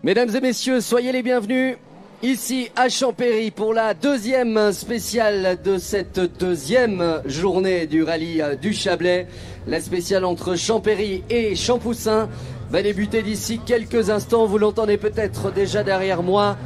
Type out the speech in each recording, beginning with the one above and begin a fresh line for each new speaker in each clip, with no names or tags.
Mesdames et messieurs, soyez les bienvenus ici à Champéry pour la deuxième spéciale de cette deuxième journée du rallye du Chablais. La spéciale entre Champéry et Champoussin va débuter d'ici quelques instants. Vous l'entendez peut-être déjà derrière moi.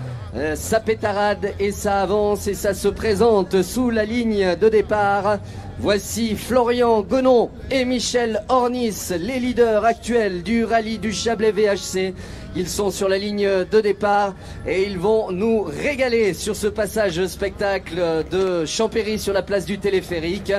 Ça pétarade et ça avance et ça se présente sous la ligne de départ. Voici Florian Gonon et Michel Ornis, les leaders actuels du rallye du Chablais VHC. Ils sont sur la ligne de départ et ils vont nous régaler sur ce passage spectacle de Champéry sur la place du téléphérique.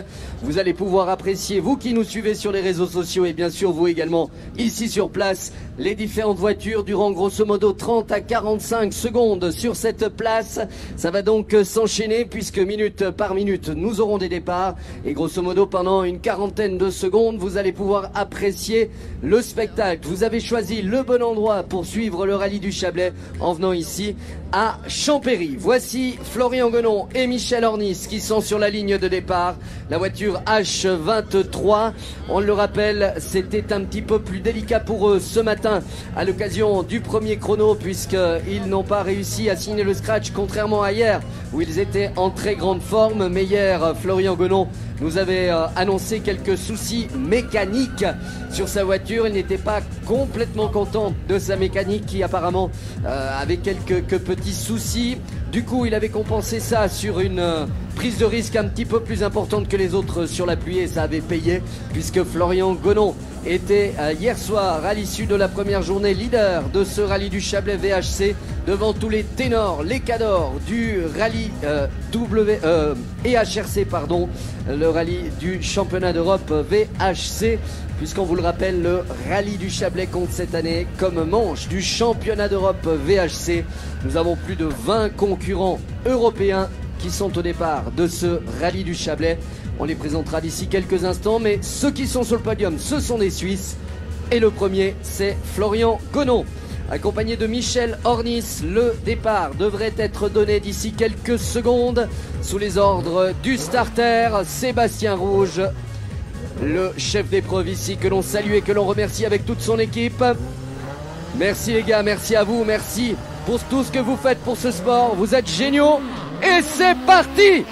Vous allez pouvoir apprécier, vous qui nous suivez sur les réseaux sociaux et bien sûr vous également ici sur place, les différentes voitures durant grosso modo 30 à 45 secondes sur cette place. Ça va donc s'enchaîner puisque minute par minute nous aurons des départs et grosso modo pendant une quarantaine de secondes vous allez pouvoir apprécier le spectacle. Vous avez choisi le bon endroit pour suivre le rallye du Chablais en venant ici à Champéry. Voici Florian Gonon et Michel Ornis qui sont sur la ligne de départ. La voiture H23, on le rappelle, c'était un petit peu plus délicat pour eux ce matin à l'occasion du premier chrono puisqu'ils n'ont pas réussi à signer le scratch contrairement à hier où ils étaient en très grande forme. Mais hier, Florian Gonon nous avait annoncé quelques soucis mécaniques sur sa voiture. Il n'était pas complètement content de sa mécanique qui apparemment avait quelques petits soucis. Du coup, il avait compensé ça sur une prise de risque un petit peu plus importante que les autres sur la pluie et ça avait payé puisque Florian Gonon était hier soir à l'issue de la première journée leader de ce rallye du Chablais VHC devant tous les ténors, les cadors du rallye HRC, pardon, le rallye du championnat d'Europe VHC. Puisqu'on vous le rappelle, le rallye du Chablais compte cette année comme manche du championnat d'Europe VHC. Nous avons plus de 20 concurrents européens qui sont au départ de ce rallye du Chablais. On les présentera d'ici quelques instants, mais ceux qui sont sur le podium, ce sont des Suisses. Et le premier, c'est Florian Gonon, accompagné de Michel Ornis. Le départ devrait être donné d'ici quelques secondes sous les ordres du starter Sébastien Rouge, le chef d'épreuve ici que l'on salue et que l'on remercie avec toute son équipe. Merci les gars, merci à vous, merci pour tout ce que vous faites pour ce sport. Vous êtes géniaux et c'est parti!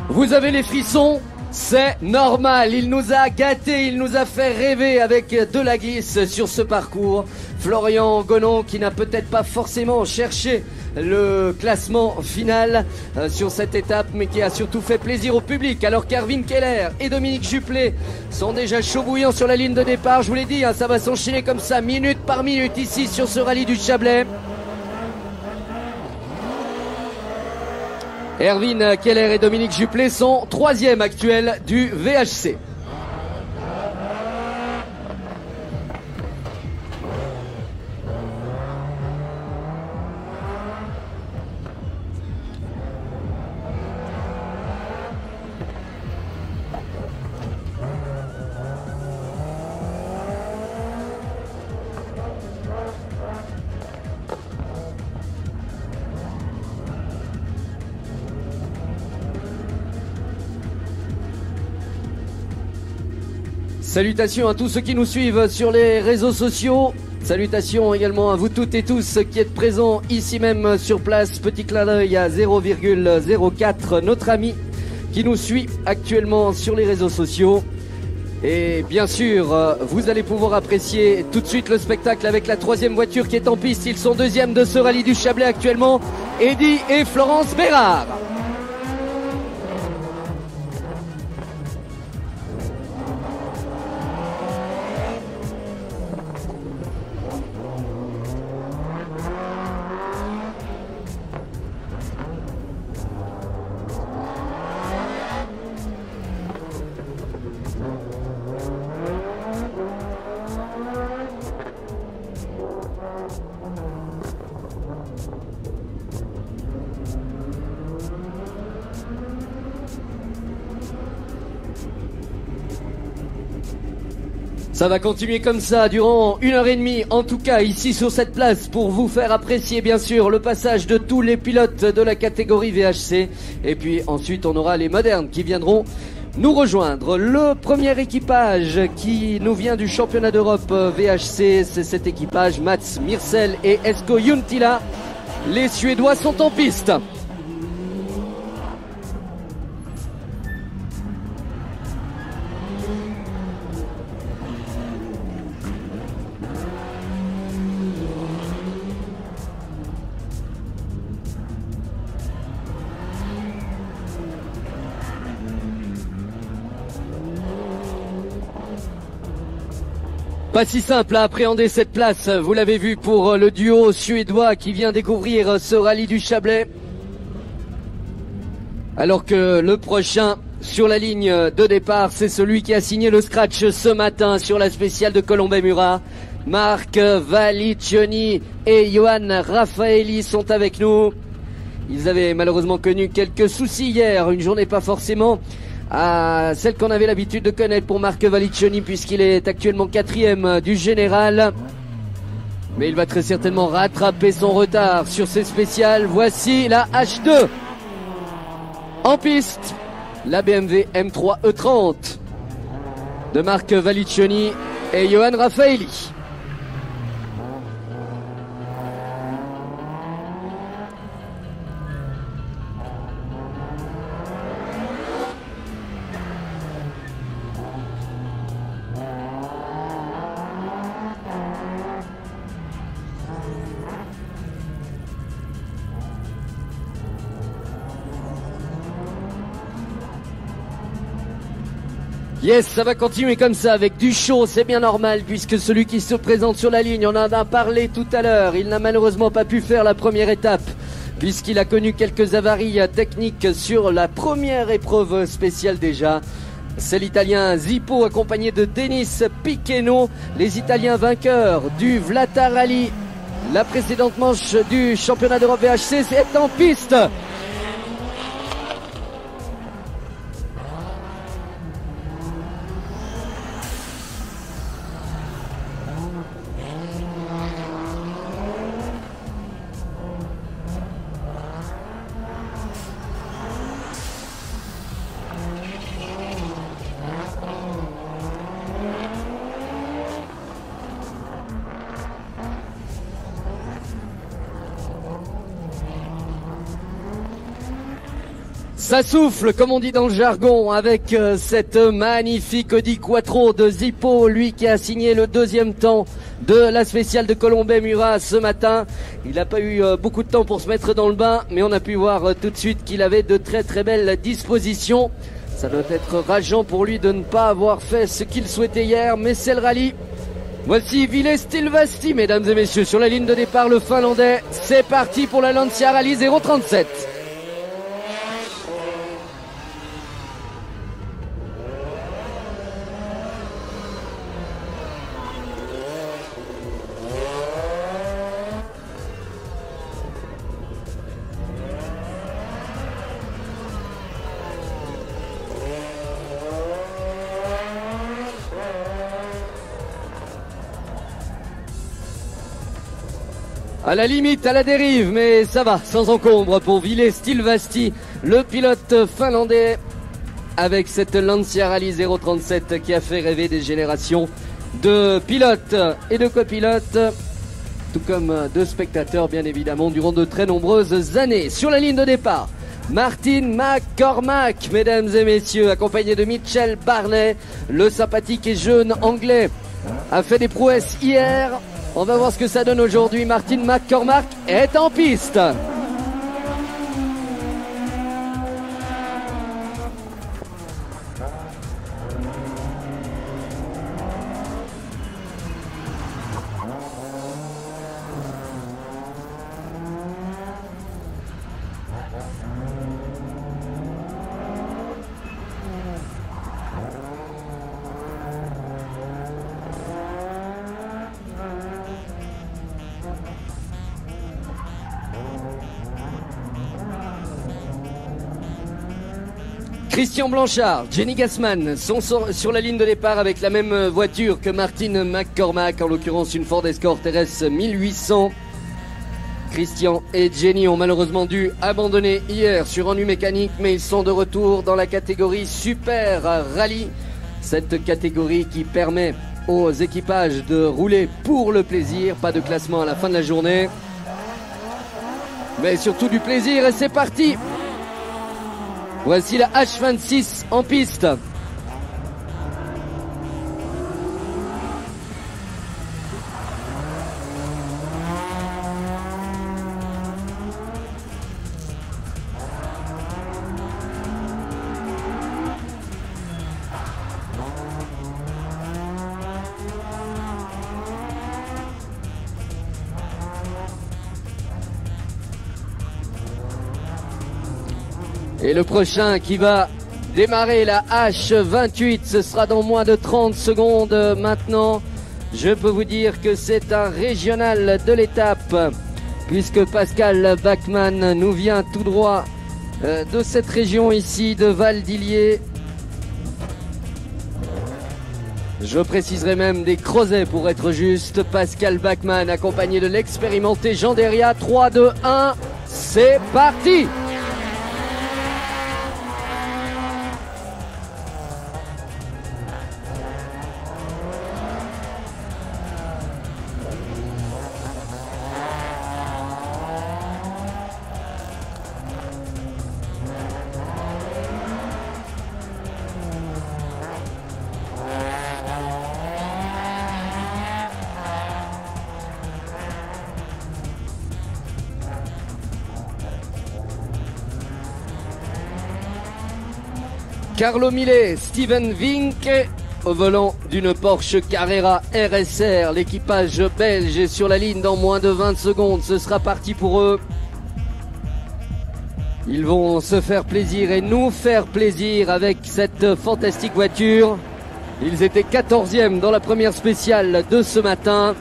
Vous avez les frissons, c'est normal, il nous a gâtés, il nous a fait rêver avec de la glisse sur ce parcours. Florian Gonon qui n'a peut-être pas forcément cherché le classement final sur cette étape, mais qui a surtout fait plaisir au public. Alors qu'Erwin Keller et Dominique Jupplet sont déjà chauds bouillants sur la ligne de départ. Je vous l'ai dit, hein, ça va s'enchaîner comme ça, minute par minute ici sur ce rallye du Chablais. Erwin Keller et Dominique Jupplet sont troisième actuels du VHC. Salutations à tous ceux qui nous suivent sur les réseaux sociaux. Salutations également à vous toutes et tous qui êtes présents ici même sur place. Petit clin d'œil à 0,04, notre ami qui nous suit actuellement sur les réseaux sociaux. Et bien sûr, vous allez pouvoir apprécier tout de suite le spectacle avec la troisième voiture qui est en piste. Ils sont deuxièmes de ce rallye du Chablais actuellement, Eddy et Florence Bérard. Ça va continuer comme ça durant 1h30, en tout cas ici sur cette place, pour vous faire apprécier bien sûr le passage de tous les pilotes de la catégorie VHC. Et puis ensuite on aura les modernes qui viendront nous rejoindre. Le premier équipage qui nous vient du championnat d'Europe VHC, c'est cet équipage Mats Mirsel et Esko Juntila. Les Suédois sont en piste. Pas si simple à appréhender cette place, vous l'avez vu pour le duo suédois qui vient découvrir ce rallye du Chablais. Alors que le prochain sur la ligne de départ, c'est celui qui a signé le scratch ce matin sur la spéciale de Colombey-Murat. Marc Valiccioni et Johan Raffaeli sont avec nous. Ils avaient malheureusement connu quelques soucis hier, une journée pas forcément à celle qu'on avait l'habitude de connaître pour Marc Valiccioni, puisqu'il est actuellement 4e du général. Mais il va très certainement rattraper son retard sur ses spéciales. Voici la H2 en piste, la BMW M3 E30 de Marc Valiccioni et Johan Raffaeli. Yes, ça va continuer comme ça avec du chaud, c'est bien normal puisque celui qui se présente sur la ligne, on en a parlé tout à l'heure, il n'a malheureusement pas pu faire la première étape puisqu'il a connu quelques avaries techniques sur la première épreuve spéciale déjà. C'est l'Italien Zippo accompagné de Denis Piqueno, les Italiens vainqueurs du Vlata Rally. La précédente manche du championnat d'Europe VHC est en piste. Ça souffle, comme on dit dans le jargon, avec cette magnifique Audi Quattro de Zippo, lui qui a signé le deuxième temps de la spéciale de Colombey-Murat ce matin. Il n'a pas eu beaucoup de temps pour se mettre dans le bain, mais on a pu voir tout de suite qu'il avait de très très belles dispositions. Ça doit être rageant pour lui de ne pas avoir fait ce qu'il souhaitait hier, mais c'est le rallye. Voici Ville Stilvasti, mesdames et messieurs, sur la ligne de départ, le Finlandais. C'est parti pour la Lancia Rally 037. À la limite, à la dérive, mais ça va, sans encombre pour Ville Stilvasti, le pilote finlandais, avec cette Lancia Rally 037 qui a fait rêver des générations de pilotes et de copilotes, tout comme de spectateurs bien évidemment, durant de très nombreuses années. Sur la ligne de départ, Martin McCormack, mesdames et messieurs, accompagné de Mitchell Barney, le sympathique et jeune anglais, a fait des prouesses hier. On va voir ce que ça donne aujourd'hui. Martin McCormack est en piste. Christian Blanchard, Jenny Gassman sont sur la ligne de départ avec la même voiture que Martin McCormack, en l'occurrence une Ford Escort RS 1800. Christian et Jenny ont malheureusement dû abandonner hier sur ennui mécanique, mais ils sont de retour dans la catégorie Super Rallye. Cette catégorie qui permet aux équipages de rouler pour le plaisir, pas de classement à la fin de la journée, mais surtout du plaisir. Et c'est parti! Voici la H26 en piste. Et le prochain qui va démarrer la H28, ce sera dans moins de 30 secondes maintenant. Je peux vous dire que c'est un régional de l'étape, puisque Pascal Bachmann nous vient tout droit de cette région ici, de Val d'Illier. Je préciserai même des Creusets pour être juste. Pascal Bachmann accompagné de l'expérimenté Jean Deria. 3, 2, 1, c'est parti! Carlo Millet, Steven Vink au volant d'une Porsche Carrera RSR. L'équipage belge est sur la ligne dans moins de 20 secondes. Ce sera parti pour eux. Ils vont se faire plaisir et nous faire plaisir avec cette fantastique voiture. Ils étaient 14e dans la première spéciale de ce matin.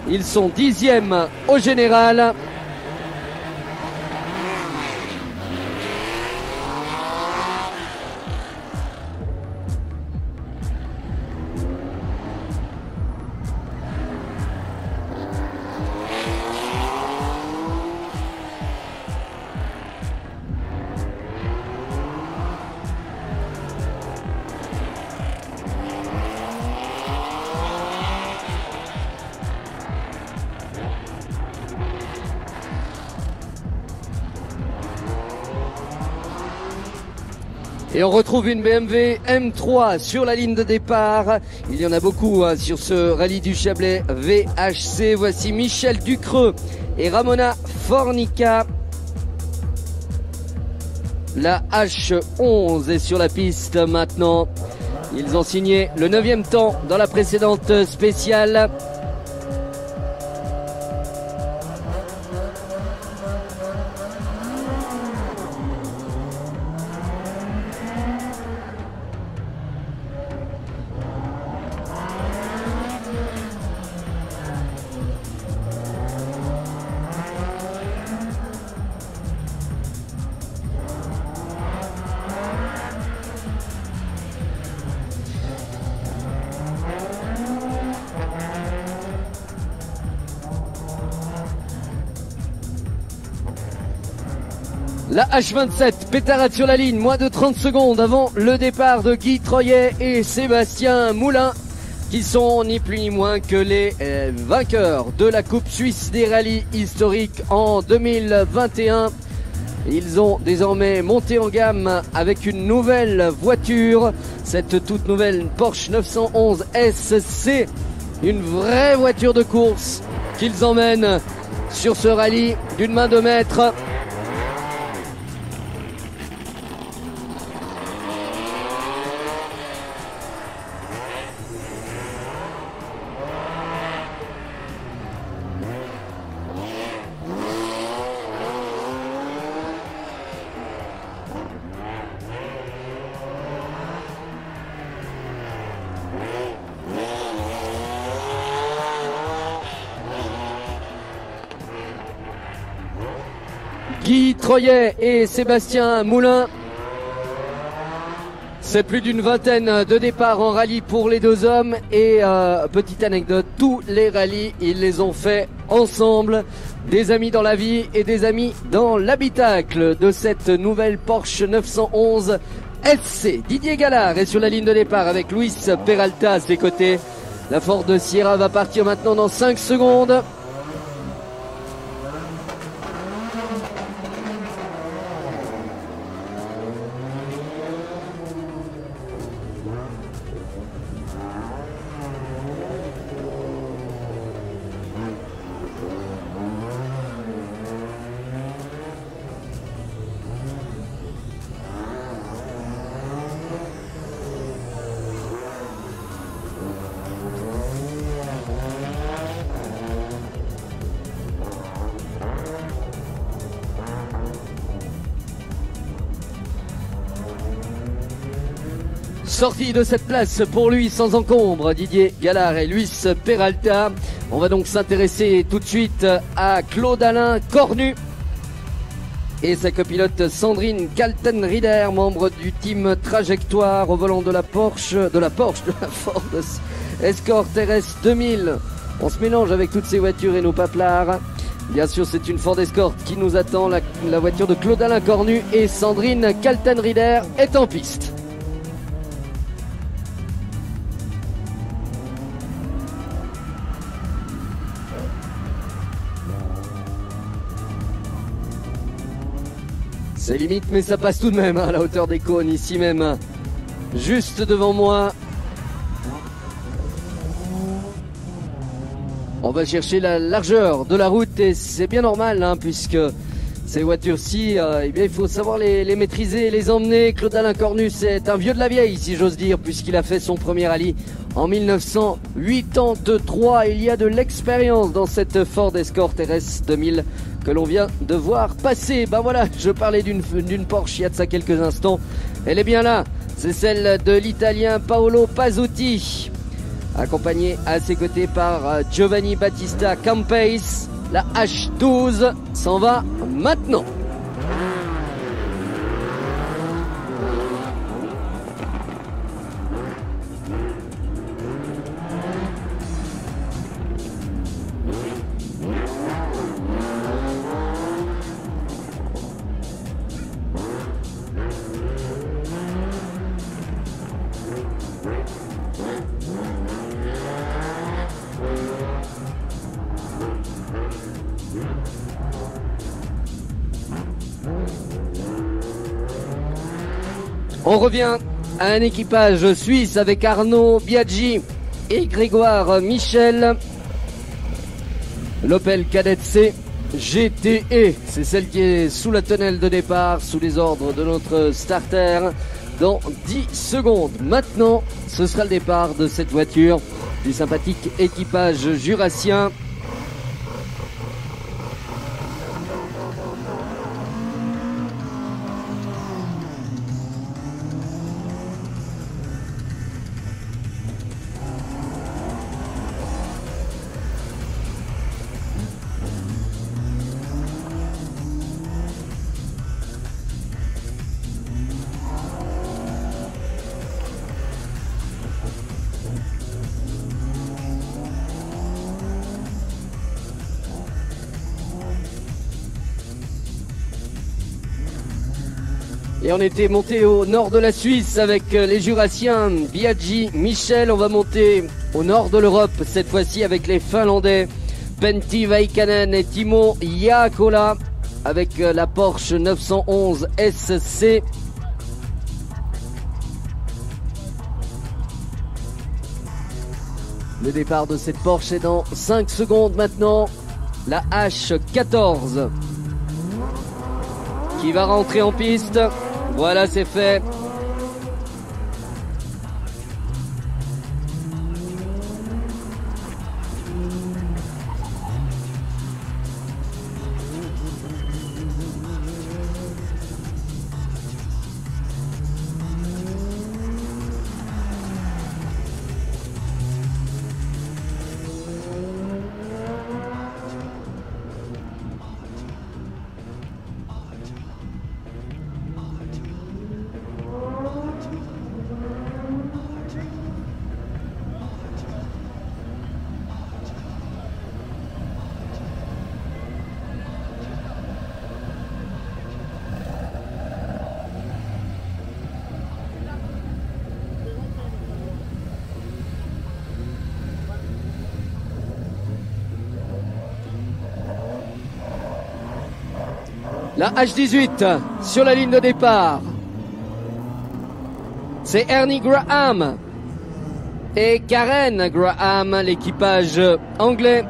Ils sont 10e au général. Et on retrouve une BMW M3 sur la ligne de départ. Il y en a beaucoup sur ce rallye du Chablais VHC. Voici Michel Ducreux et Ramona Fornica. La H11 est sur la piste maintenant. Ils ont signé le 9e temps dans la précédente spéciale. La H27, pétarade sur la ligne, moins de 30 secondes avant le départ de Guy Troyet et Sébastien Moulin, qui sont ni plus ni moins que les vainqueurs de la Coupe Suisse des rallyes historiques en 2021. Ils ont désormais monté en gamme avec une nouvelle voiture, cette toute nouvelle Porsche 911 SC, une vraie voiture de course qu'ils emmènent sur ce rallye d'une main de maître. Guy Troyet et Sébastien Moulin C'est plus d'une vingtaine de départs en rallye pour les deux hommes et petite anecdote, tous les rallyes, ils les ont fait ensemble. Des amis dans la vie et des amis dans l'habitacle de cette nouvelle Porsche 911 SC. Didier Gallard est sur la ligne de départ avec Luis Peralta à ses côtés. La Ford Sierra va partir maintenant dans 5 secondes. Sortie de cette place pour lui sans encombre, Didier Gallard et Luis Peralta. On va donc s'intéresser tout de suite à Claude-Alain Cornu et sa copilote Sandrine Kaltenrieder, membre du team Trajectoire au volant de la Ford Escort RS 2000. On se mélange avec toutes ces voitures et nos paplards. Bien sûr, c'est une Ford Escort qui nous attend. La voiture de Claude-Alain Cornu et Sandrine Kaltenrieder est en piste. C'est limite, mais ça passe tout de même à la hauteur des cônes, ici même, juste devant moi. On va chercher la largeur de la route et c'est bien normal, hein, puisque ces voitures-ci, eh bien, il faut savoir les maîtriser et les emmener. Claude-Alain Cornu, c'est un vieux de la vieille, si j'ose dire, puisqu'il a fait son premier rallye en 1983. Il y a de l'expérience dans cette Ford Escort RS 2000 que l'on vient de voir passer. Ben voilà, je parlais d'une Porsche il y a de ça quelques instants. Elle est bien là, c'est celle de l'Italien Paolo Pazzuti, accompagné à ses côtés par Giovanni Battista Campais. La H12 s'en va maintenant. On revient à un équipage suisse avec Arnaud Biaggi et Grégoire Michel. L'Opel Kadett C GTE, c'est celle qui est sous la tonnelle de départ, sous les ordres de notre starter. Dans 10 secondes. Maintenant, ce sera le départ de cette voiture du sympathique équipage jurassien. Et on était monté au nord de la Suisse avec les Jurassiens Biaggi, Michel. On va monter au nord de l'Europe, cette fois-ci avec les Finlandais Pentti Väikänen et Timo Jaakola avec la Porsche 911 SC. Le départ de cette Porsche est dans 5 secondes maintenant. La H14 qui va rentrer en piste. Voilà, c'est fait. La H18 sur la ligne de départ. C'est Ernie Graham et Karen Graham, l'équipage anglais.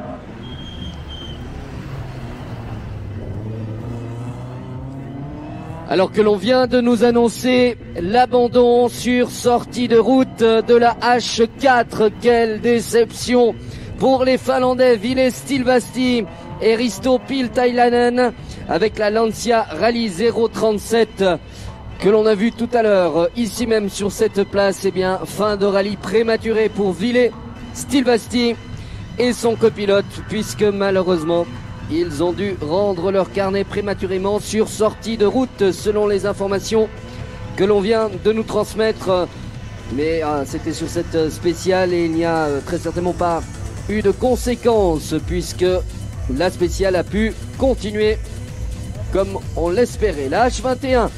Alors que l'on vient de nous annoncer l'abandon sur sortie de route de la H4. Quelle déception pour les Finlandais Ville Stilvasti et Risto Piltailainen avec la Lancia Rally 037 que l'on a vu tout à l'heure ici même sur cette place. Eh bien, fin de rallye prématuré pour Ville Stilvasti et son copilote, puisque malheureusement ils ont dû rendre leur carnet prématurément sur sortie de route selon les informations que l'on vient de nous transmettre. Mais c'était sur cette spéciale et il n'y a très certainement pas eu de conséquences puisque la spéciale a pu continuer comme on l'espérait. La H21,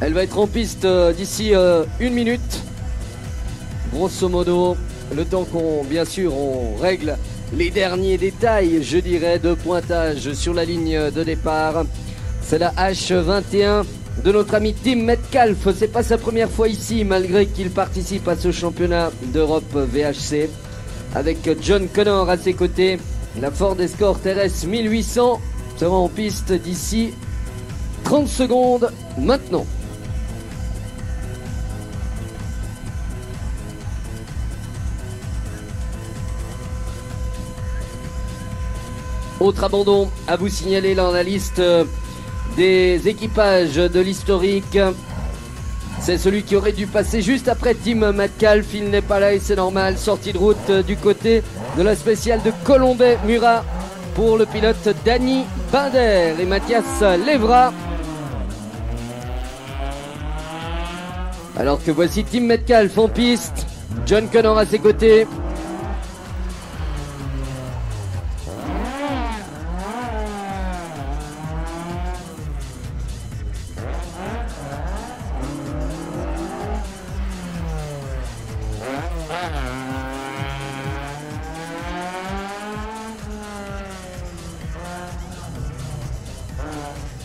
elle va être en piste d'ici 1 minute. Grosso modo, le temps qu'on, bien sûr, on règle les derniers détails, je dirais, de pointage sur la ligne de départ. C'est la H21 de notre ami Tim Metcalf. C'est pas sa première fois ici, malgré qu'il participe à ce championnat d'Europe VHC. Avec John Connor à ses côtés, la Ford Escort RS 1800 sera en piste d'ici 30 secondes maintenant. Autre abandon à vous signaler dans la liste des équipages de l'historique. C'est celui qui aurait dû passer juste après Tim Metcalf. Il n'est pas là et c'est normal. Sortie de route du côté de la spéciale de Colombey-Murat pour le pilote Danny Binder et Mathias Levra. Alors que voici Tim Metcalf en piste. John Connor à ses côtés.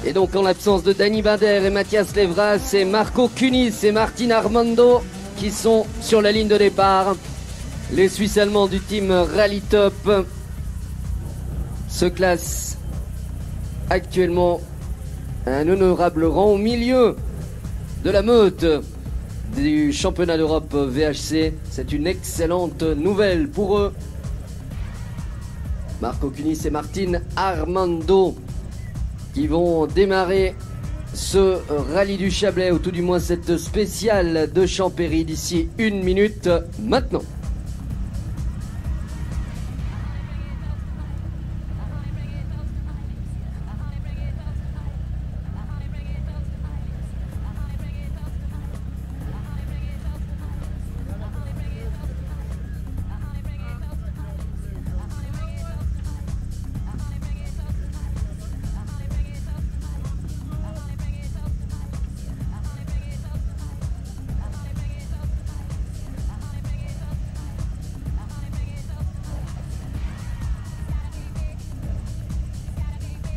Et donc en l'absence de Danny Binder et Mathias Levra, c'est Marco Kunis et Martin Armando qui sont sur la ligne de départ. Les Suisses allemands du team Rally Top se classent actuellement à un honorable rang au milieu de la meute du championnat d'Europe VHC. C'est une excellente nouvelle pour eux. Marco Kunis et Martin Armando qui vont démarrer ce rallye du Chablais, ou tout du moins cette spéciale de Champéry d'ici 1 minute maintenant.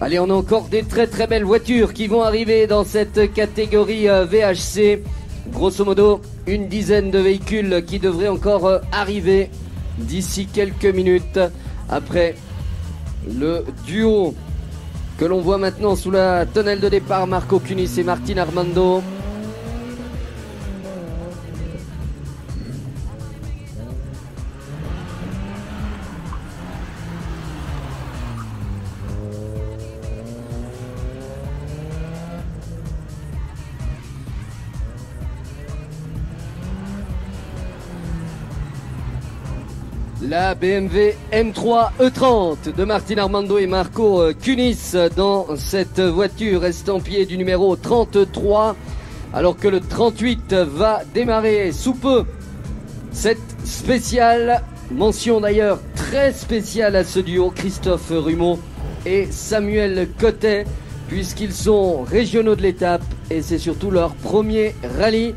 Allez, on a encore des très très belles voitures qui vont arriver dans cette catégorie VHC. Grosso modo, une dizaine de véhicules qui devraient encore arriver d'ici quelques minutes après le duo que l'on voit maintenant sous la tonnelle de départ, Marco Kunis et Martin Armando. La BMW M3 E30 de Martin Armando et Marco Kunis dans cette voiture estampillée du numéro 33, alors que le 38 va démarrer sous peu cette spéciale. Mention d'ailleurs très spéciale à ce duo, Christophe Rumeau et Samuel Cotet, puisqu'ils sont régionaux de l'étape et c'est surtout leur premier rallye.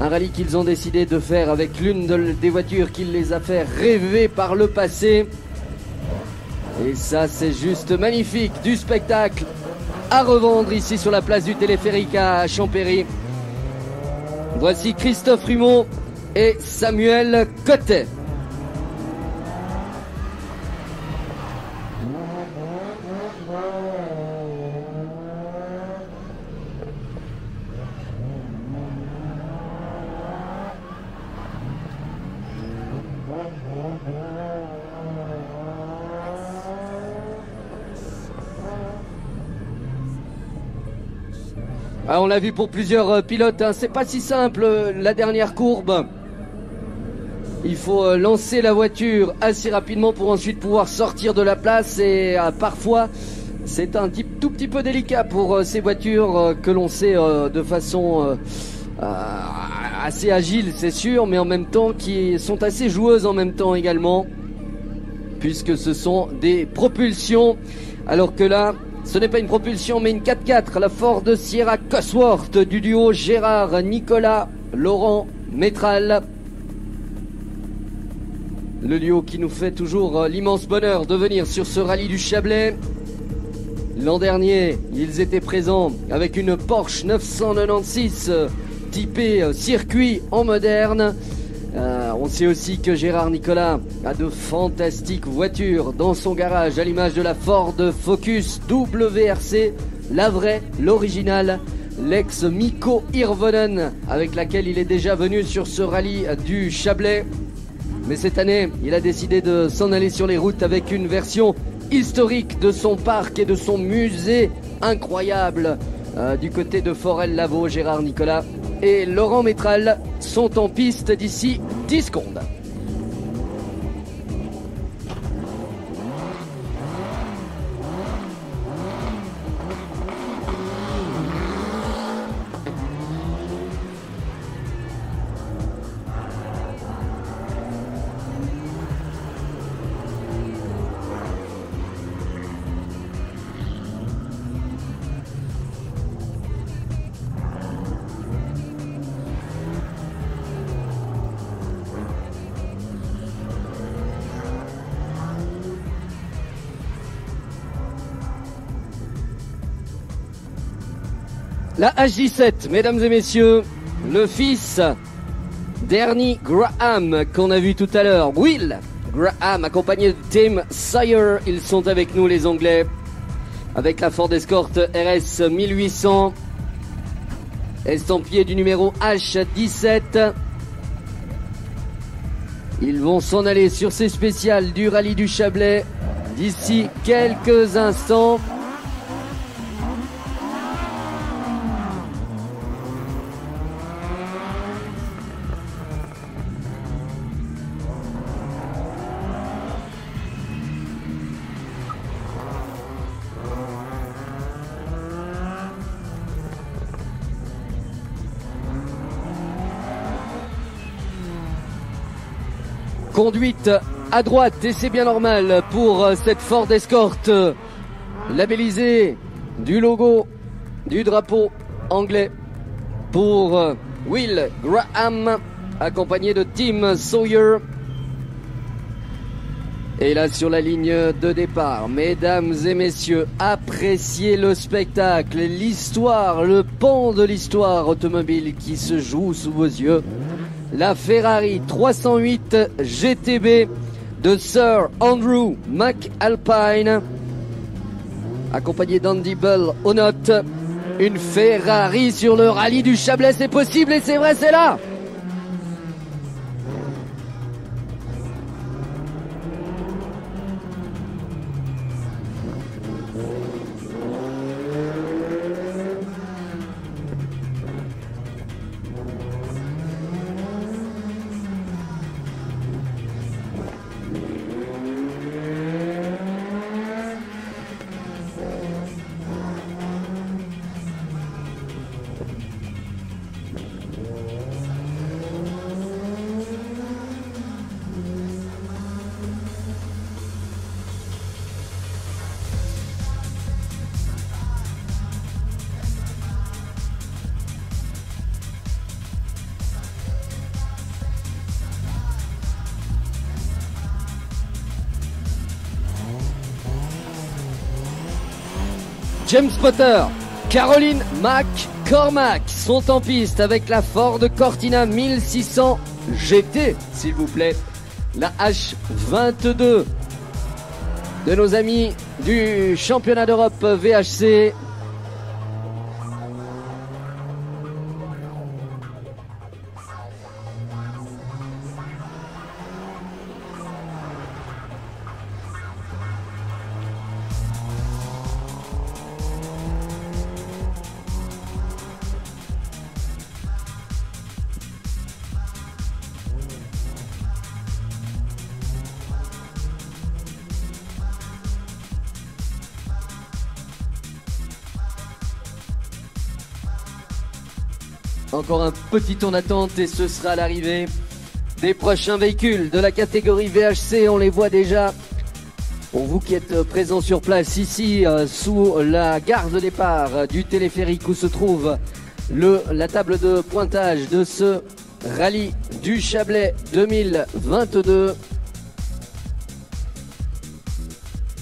Un rallye qu'ils ont décidé de faire avec l'une des voitures qui les a fait rêver par le passé. Et ça, c'est juste magnifique, du spectacle à revendre ici sur la place du téléphérique à Champéry. Voici Christophe Rumont et Samuel Cotet. Ah, on l'a vu pour plusieurs pilotes, hein. C'est pas si simple la dernière courbe. Il faut lancer la voiture assez rapidement pour ensuite pouvoir sortir de la place et parfois c'est un tout petit peu délicat pour ces voitures que l'on sait de façon assez agile, c'est sûr, mais en même temps qui sont assez joueuses en même temps également, puisque ce sont des propulsions, alors que là ce n'est pas une propulsion mais une 4x4, la Ford Sierra Cosworth du duo Gérard Nicolas, Laurent Métral. Le duo qui nous fait toujours l'immense bonheur de venir sur ce rallye du Chablais. L'an dernier, ils étaient présents avec une Porsche 996 typée circuit en moderne. On sait aussi que Gérard Nicolas a de fantastiques voitures dans son garage, à l'image de la Ford Focus WRC, la vraie, l'originale, l'ex Mikko Hirvonen, avec laquelle il est déjà venu sur ce rallye du Chablais. Mais cette année, il a décidé de s'en aller sur les routes avec une version historique de son parc et de son musée incroyable du côté de Forel-Lavaux. Gérard Nicolas et Laurent Métral sont en piste d'ici 10 secondes. La H17, mesdames et messieurs, le fils d'Ernie Graham qu'on a vu tout à l'heure, Will Graham, accompagné de Tim Sawyer. Ils sont avec nous, les Anglais, avec la Ford Escort RS 1800, estampillé du numéro H17. Ils vont s'en aller sur ces spéciales du rallye du Chablais d'ici quelques instants. Conduite à droite, et c'est bien normal pour cette Ford Escort labellisée du logo du drapeau anglais pour Will Graham, accompagné de Tim Sawyer. Et là sur la ligne de départ, mesdames et messieurs, appréciez le spectacle, l'histoire, le pan de l'histoire automobile qui se joue sous vos yeux. La Ferrari 308 GTB de Sir Andrew McAlpine, accompagné d'Andy Bell aux notes. Une Ferrari sur le rallye du Chablais, c'est possible et c'est vrai, c'est là. James Potter, Caroline McCormack sont en piste avec la Ford Cortina 1600 GT, s'il vous plaît. La H22 de nos amis du championnat d'Europe VHC. Encore un petit tour d'attente et ce sera l'arrivée des prochains véhicules de la catégorie VHC. On les voit déjà. Pour vous qui êtes présents sur place ici sous la gare de départ du téléphérique où se trouve la table de pointage de ce rallye du Chablais 2022.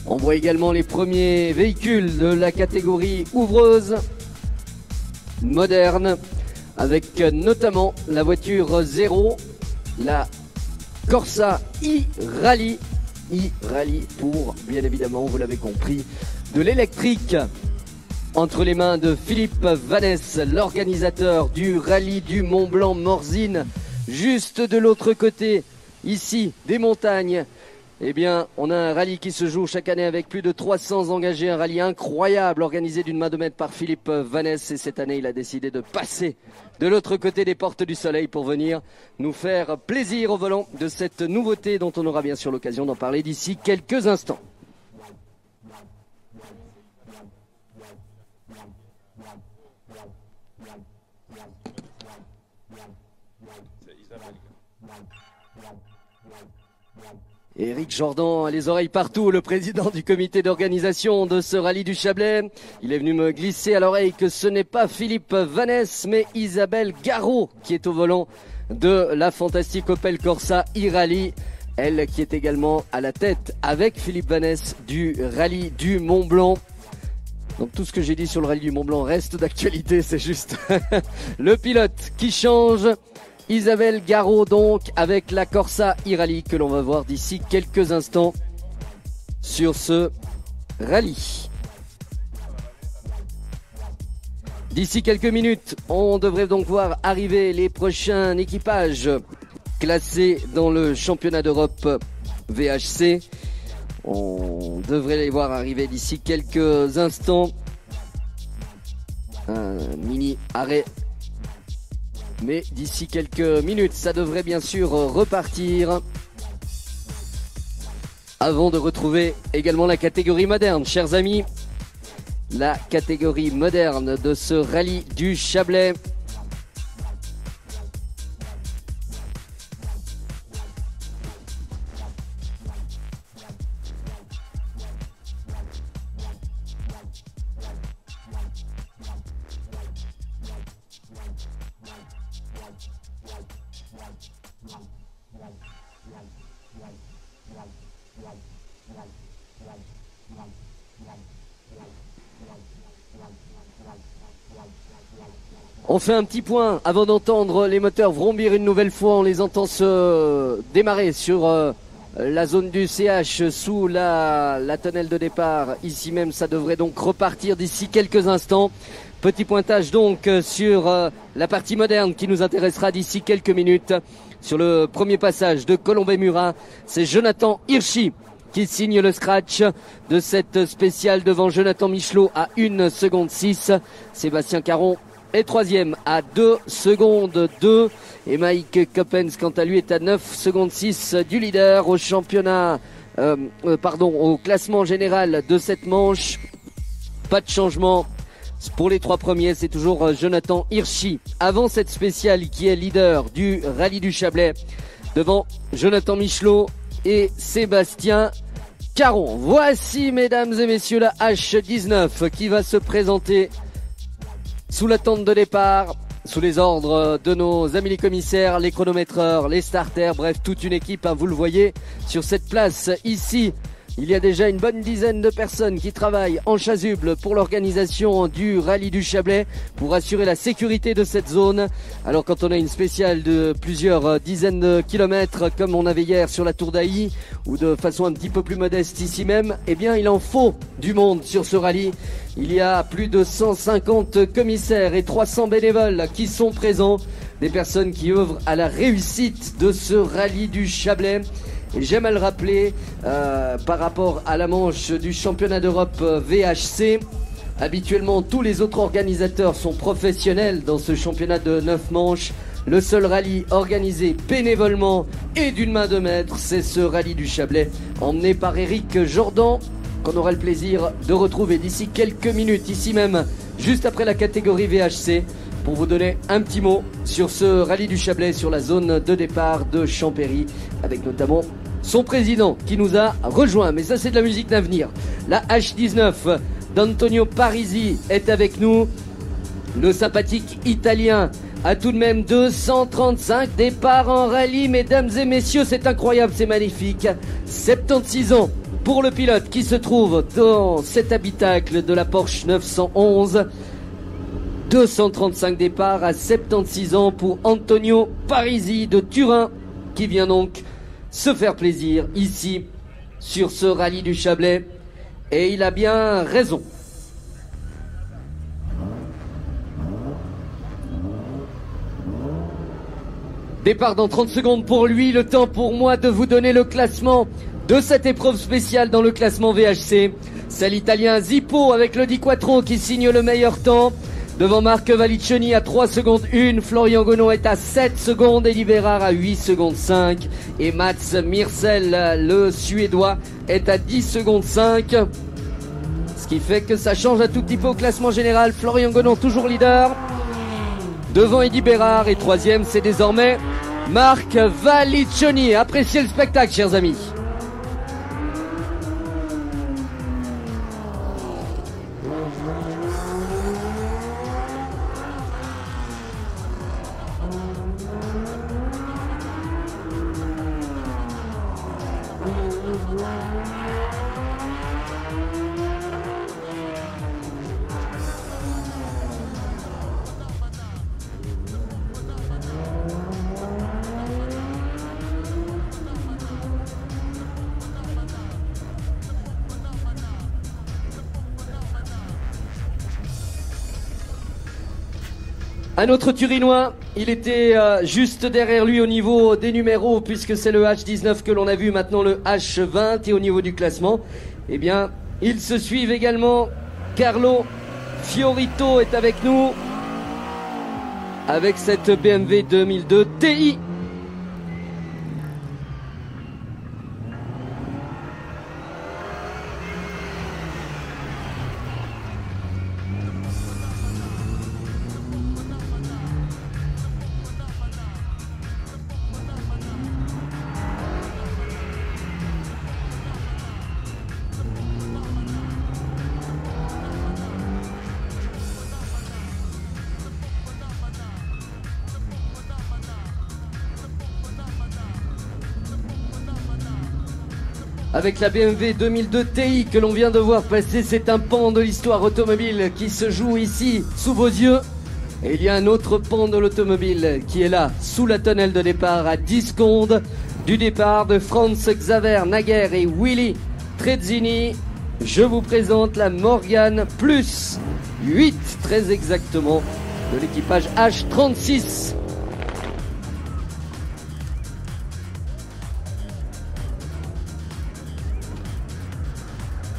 On voit également les premiers véhicules de la catégorie ouvreuse moderne, avec notamment la voiture 0, la Corsa e-Rally. E-Rally pour, bien évidemment, vous l'avez compris, de l'électrique entre les mains de Philippe Vanesse, l'organisateur du rallye du Mont Blanc Morzine, juste de l'autre côté, ici, des montagnes. Eh bien, on a un rallye qui se joue chaque année avec plus de 300 engagés, un rallye incroyable organisé d'une main de maître par Philippe Vanesse. Et cette année, il a décidé de passer de l'autre côté des portes du soleil pour venir nous faire plaisir au volant de cette nouveauté dont on aura bien sûr l'occasion d'en parler d'ici quelques instants. Éric Jordan a les oreilles partout, le président du comité d'organisation de ce rallye du Chablais. Il est venu me glisser à l'oreille que ce n'est pas Philippe Vanesse, mais Isabelle Garot qui est au volant de la fantastique Opel Corsa e-Rally. Elle qui est également à la tête avec Philippe Vanesse du rallye du Mont Blanc. Donc tout ce que j'ai dit sur le rallye du Mont Blanc reste d'actualité, c'est juste le pilote qui change. Isabelle Garot donc avec la Corsa e-Rally que l'on va voir d'ici quelques instants sur ce rallye. D'ici quelques minutes, on devrait donc voir arriver les prochains équipages classés dans le championnat d'Europe VHC. On devrait les voir arriver d'ici quelques instants. Un mini arrêt. Mais d'ici quelques minutes, ça devrait bien sûr repartir. Avant de retrouver également la catégorie moderne, chers amis. La catégorie moderne de ce rallye du Chablais. On fait un petit point avant d'entendre les moteurs vrombir une nouvelle fois. On les entend se démarrer sur la zone du CH sous la tonnelle de départ. Ici même, ça devrait donc repartir d'ici quelques instants. Petit pointage donc sur la partie moderne qui nous intéressera d'ici quelques minutes. Sur le premier passage de Colombey-Murat, c'est Jonathan Hirschi qui signe le scratch de cette spéciale devant Jonathan Michelot à 1 seconde 6. Sébastien Caron est troisième à 2 secondes 2 et Mike Coppens quant à lui est à 9 secondes 6 du leader au championnat, au classement général de cette manche. Pas de changement pour les trois premiers, c'est toujours Jonathan Hirschi avant cette spéciale qui est leader du rallye du Chablais devant Jonathan Michelot et Sébastien Caron. Voici mesdames et messieurs la H19 qui va se présenter sous la tente de départ, sous les ordres de nos amis les commissaires, les chronométreurs, les starters, bref toute une équipe, hein, vous le voyez sur cette place ici Il y a déjà une bonne dizaine de personnes qui travaillent en chasuble pour l'organisation du rallye du Chablais pour assurer la sécurité de cette zone. Alors quand on a une spéciale de plusieurs dizaines de kilomètres comme on avait hier sur la Tour d'Ailly ou de façon un petit peu plus modeste ici même, eh bien il en faut du monde sur ce rallye. Il y a plus de 150 commissaires et 300 bénévoles qui sont présents, des personnes qui œuvrent à la réussite de ce rallye du Chablais. Et j'aime à le rappeler par rapport à la manche du championnat d'Europe VHC. Habituellement, tous les autres organisateurs sont professionnels dans ce championnat de 9 manches. Le seul rallye organisé bénévolement et d'une main de maître, c'est ce rallye du Chablais, emmené par Eric Jordan, qu'on aura le plaisir de retrouver d'ici quelques minutes, ici même, juste après la catégorie VHC, pour vous donner un petit mot sur ce rallye du Chablais, sur la zone de départ de Champéry, avec notamment son président qui nous a rejoint. Mais ça, c'est de la musique d'avenir. La H19 d'Antonio Parisi est avec nous. Le sympathique italien a tout de même 235 départs en rallye, mesdames et messieurs, c'est incroyable, c'est magnifique. 76 ans pour le pilote qui se trouve dans cet habitacle de la Porsche 911. 235 départs à 76 ans pour Antonio Parisi de Turin, qui vient donc se faire plaisir ici sur ce rallye du Chablais. Et il a bien raison. Départ dans 30 secondes pour lui, le temps pour moi de vous donner le classement de cette épreuve spéciale dans le classement VHC. C'est l'Italien Zippo avec le Di Quattro qui signe le meilleur temps. Devant Marc Valiccioni à 3 secondes 1, Florian Gonod est à 7 secondes, Eddie Bérard à 8 secondes 5 et Mats Mirsel, le Suédois, est à 10 secondes 5. Ce qui fait que ça change un tout petit peu au classement général. Florian Gonod toujours leader devant Eddie Bérard et troisième c'est désormais Marc Valiccioni. Appréciez le spectacle, chers amis. Un autre Turinois, il était juste derrière lui au niveau des numéros, puisque c'est le H19 que l'on a vu, maintenant le H20, et au niveau du classement, eh bien, ils se suivent également. Carlo Fiorito est avec nous, avec cette BMW 2002 Ti. Avec la BMW 2002 Ti que l'on vient de voir passer, c'est un pan de l'histoire automobile qui se joue ici, sous vos yeux. Et il y a un autre pan de l'automobile qui est là, sous la tonnelle de départ, à 10 secondes du départ de Franz Xaver Naguer et Willy Trezzini. Je vous présente la Morgan Plus 8, très exactement, de l'équipage H36.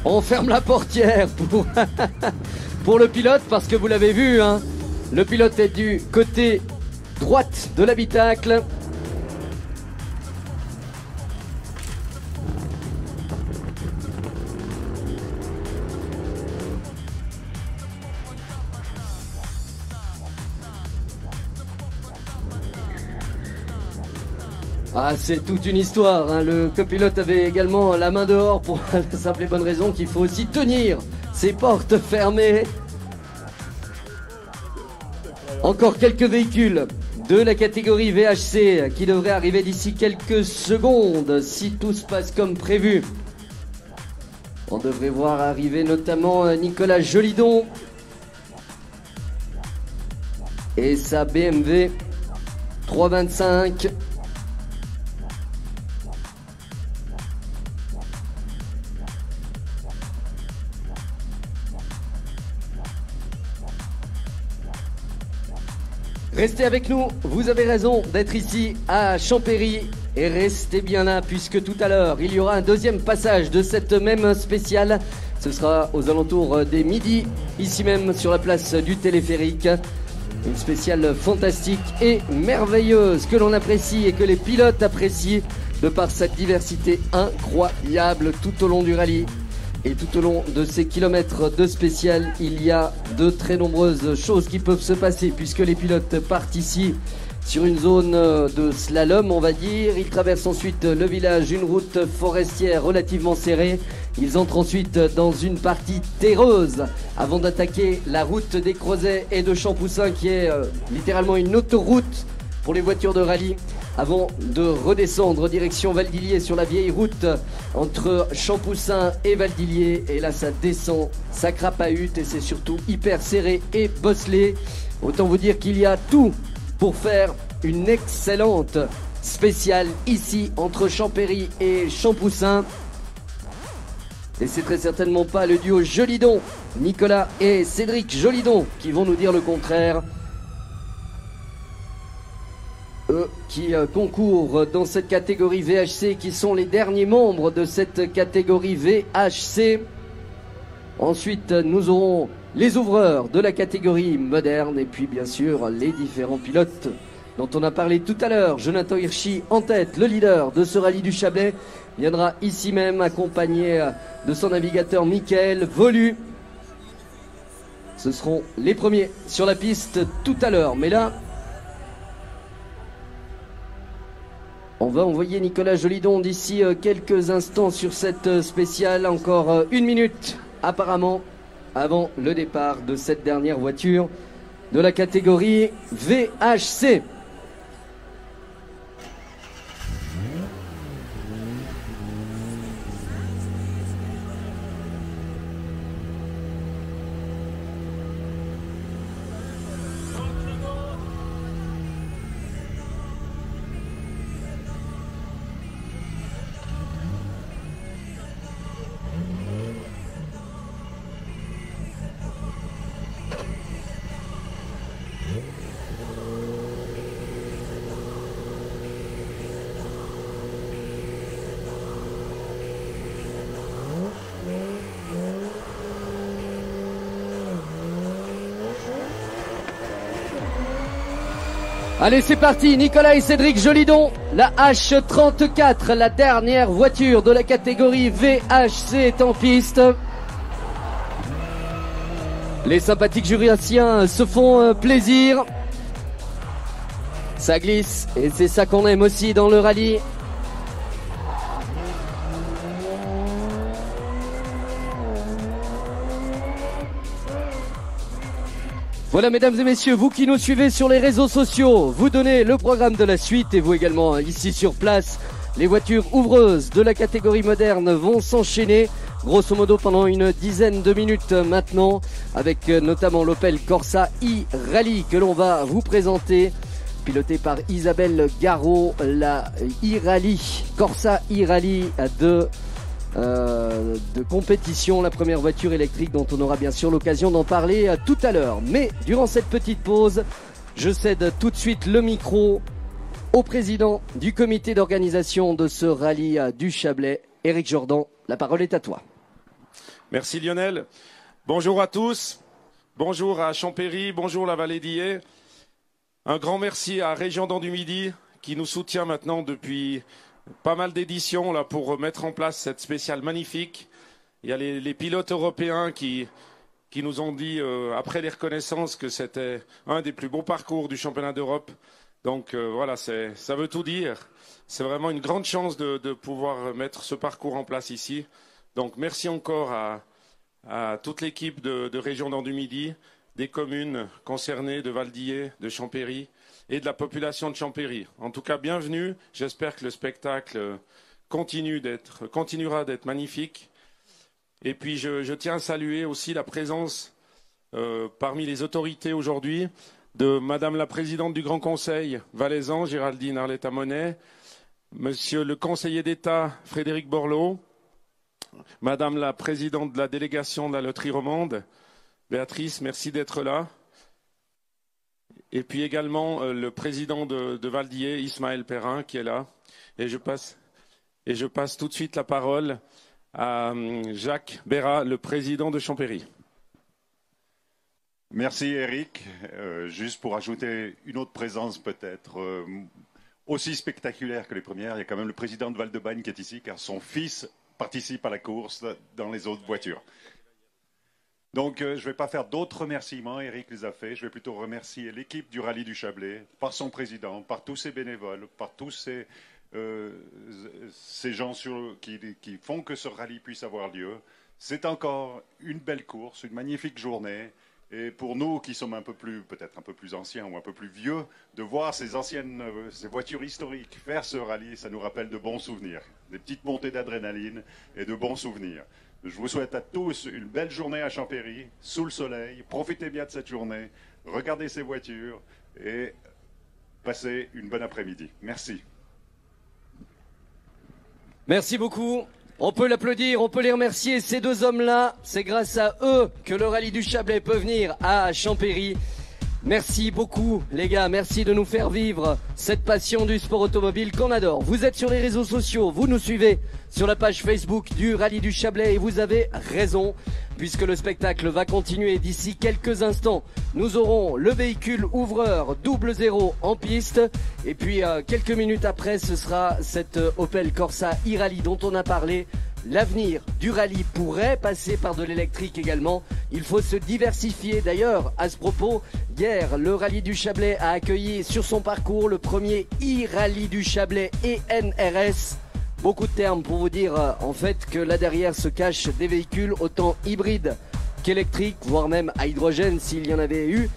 On ferme la portière pour le pilote parce que vous l'avez vu, hein, le pilote est du côté droite de l'habitacle. Ah, c'est toute une histoire, hein. Le copilote avait également la main dehors pour la simple et bonne raison qu'il faut aussi tenir ses portes fermées. Encore quelques véhicules de la catégorie VHC qui devraient arriver d'ici quelques secondes si tout se passe comme prévu. On devrait voir arriver notamment Nicolas Jolidon et sa BMW 325. Restez avec nous, vous avez raison d'être ici à Champéry et restez bien là puisque tout à l'heure il y aura un deuxième passage de cette même spéciale. Ce sera aux alentours des midis, ici même sur la place du téléphérique. Une spéciale fantastique et merveilleuse que l'on apprécie et que les pilotes apprécient de par sa diversité incroyable tout au long du rallye. Et tout au long de ces kilomètres de spécial, il y a de très nombreuses choses qui peuvent se passer puisque les pilotes partent ici sur une zone de slalom, on va dire. Ils traversent ensuite le village, une route forestière relativement serrée. Ils entrent ensuite dans une partie terreuse avant d'attaquer la route des Creusets et de Champoussin qui est littéralement une autoroute pour les voitures de rallye, avant de redescendre direction Valdilier sur la vieille route entre Champoussin et Valdilier. Et là ça descend, ça crapahute et c'est surtout hyper serré et bosselé. Autant vous dire qu'il y a tout pour faire une excellente spéciale ici entre Champéry et Champoussin. Et c'est très certainement pas le duo Jolidon, Nicolas et Cédric Jolidon, qui vont nous dire le contraire. Eux qui concourent dans cette catégorie VHC, qui sont les derniers membres de cette catégorie VHC. Ensuite, nous aurons les ouvreurs de la catégorie moderne et puis bien sûr les différents pilotes dont on a parlé tout à l'heure. Jonathan Hirschi en tête, le leader de ce rallye du Chablais, viendra ici même accompagné de son navigateur Michael Volu. Ce seront les premiers sur la piste tout à l'heure. Mais là, on va envoyer Nicolas Jolidon d'ici quelques instants sur cette spéciale. Encore une minute apparemment avant le départ de cette dernière voiture de la catégorie VHC. Allez, c'est parti, Nicolas et Cédric Jolidon, la H34, la dernière voiture de la catégorie VHC est en piste. Les sympathiques jurassiens se font plaisir. Ça glisse et c'est ça qu'on aime aussi dans le rallye. Voilà, mesdames et messieurs, vous qui nous suivez sur les réseaux sociaux, vous donnez le programme de la suite et vous également ici sur place. Les voitures ouvreuses de la catégorie moderne vont s'enchaîner grosso modo pendant une dizaine de minutes maintenant, avec notamment l'Opel Corsa e-Rally que l'on va vous présenter, pilotée par Isabelle Garot, la e-Rally, Corsa e-Rally de compétition, la première voiture électrique dont on aura bien sûr l'occasion d'en parler tout à l'heure. Mais durant cette petite pause, je cède tout de suite le micro au président du comité d'organisation de ce rallye du Chablais, Éric Jordan. La parole est à toi.
Merci Lionel. Bonjour à tous. Bonjour à Champéry, bonjour la vallée d'Illé. Un grand merci à Régiondan du Midi qui nous soutient maintenant depuis pas mal d'éditions là pour mettre en place cette spéciale magnifique. Il y a les pilotes européens qui nous ont dit après les reconnaissances que c'était un des plus beaux parcours du championnat d'Europe. Donc voilà, ça veut tout dire. C'est vraiment une grande chance de pouvoir mettre ce parcours en place ici. Donc merci encore à toute l'équipe de Régiondan du Midi, des communes concernées de Valdillé, de Champéry et de la population de Champéry. En tout cas, bienvenue. J'espère que le spectacle continuera d'être magnifique. Et puis je tiens à saluer aussi la présence parmi les autorités aujourd'hui de Madame la Présidente du Grand Conseil valaisan, Géraldine Arletta-Monet, Monsieur le Conseiller d'État Frédéric Borloo, Madame la Présidente de la délégation de la Loterie Romande, Béatrice, merci d'être là. Et puis également le président de Valdier, Ismaël Perrin, qui est là. Et je passe tout de suite la parole à Jacques Bérat, le président de Champéry.
Merci Eric. Juste pour ajouter une autre présence peut-être aussi spectaculaire que les premières, il y a quand même le président de Val-de-Bagne qui est ici, car son fils participe à la course dans les autres voitures. Donc je ne vais pas faire d'autres remerciements, Eric les a fait, je vais plutôt remercier l'équipe du Rallye du Chablais, par son président, par tous ses bénévoles, par tous ces gens qui font que ce rallye puisse avoir lieu. C'est encore une belle course, une magnifique journée. Et pour nous qui sommes peut-être un peu plus anciens ou un peu plus vieux, de voir ces voitures historiques faire ce rallye, ça nous rappelle de bons souvenirs, des petites montées d'adrénaline et de bons souvenirs. Je vous souhaite à tous une belle journée à Champéry, sous le soleil. Profitez bien de cette journée, regardez ces voitures et passez une bonne après-midi. Merci.
Merci beaucoup. On peut l'applaudir, on peut les remercier, ces deux hommes-là. C'est grâce à eux que le rallye du Chablais peut venir à Champéry. Merci beaucoup les gars, merci de nous faire vivre cette passion du sport automobile qu'on adore. Vous êtes sur les réseaux sociaux, vous nous suivez sur la page Facebook du Rallye du Chablais et vous avez raison puisque le spectacle va continuer d'ici quelques instants. Nous aurons le véhicule ouvreur 00 en piste et puis quelques minutes après ce sera cette Opel Corsa e-Rally dont on a parlé. L'avenir du rallye pourrait passer par de l'électrique également. Il faut se diversifier. D'ailleurs, à ce propos, hier, le rallye du Chablais a accueilli sur son parcours le premier e-rallye du Chablais ENRS. Beaucoup de termes pour vous dire en fait que là derrière se cachent des véhicules autant hybrides qu'électriques, voire même à hydrogène s'il y en avait eu.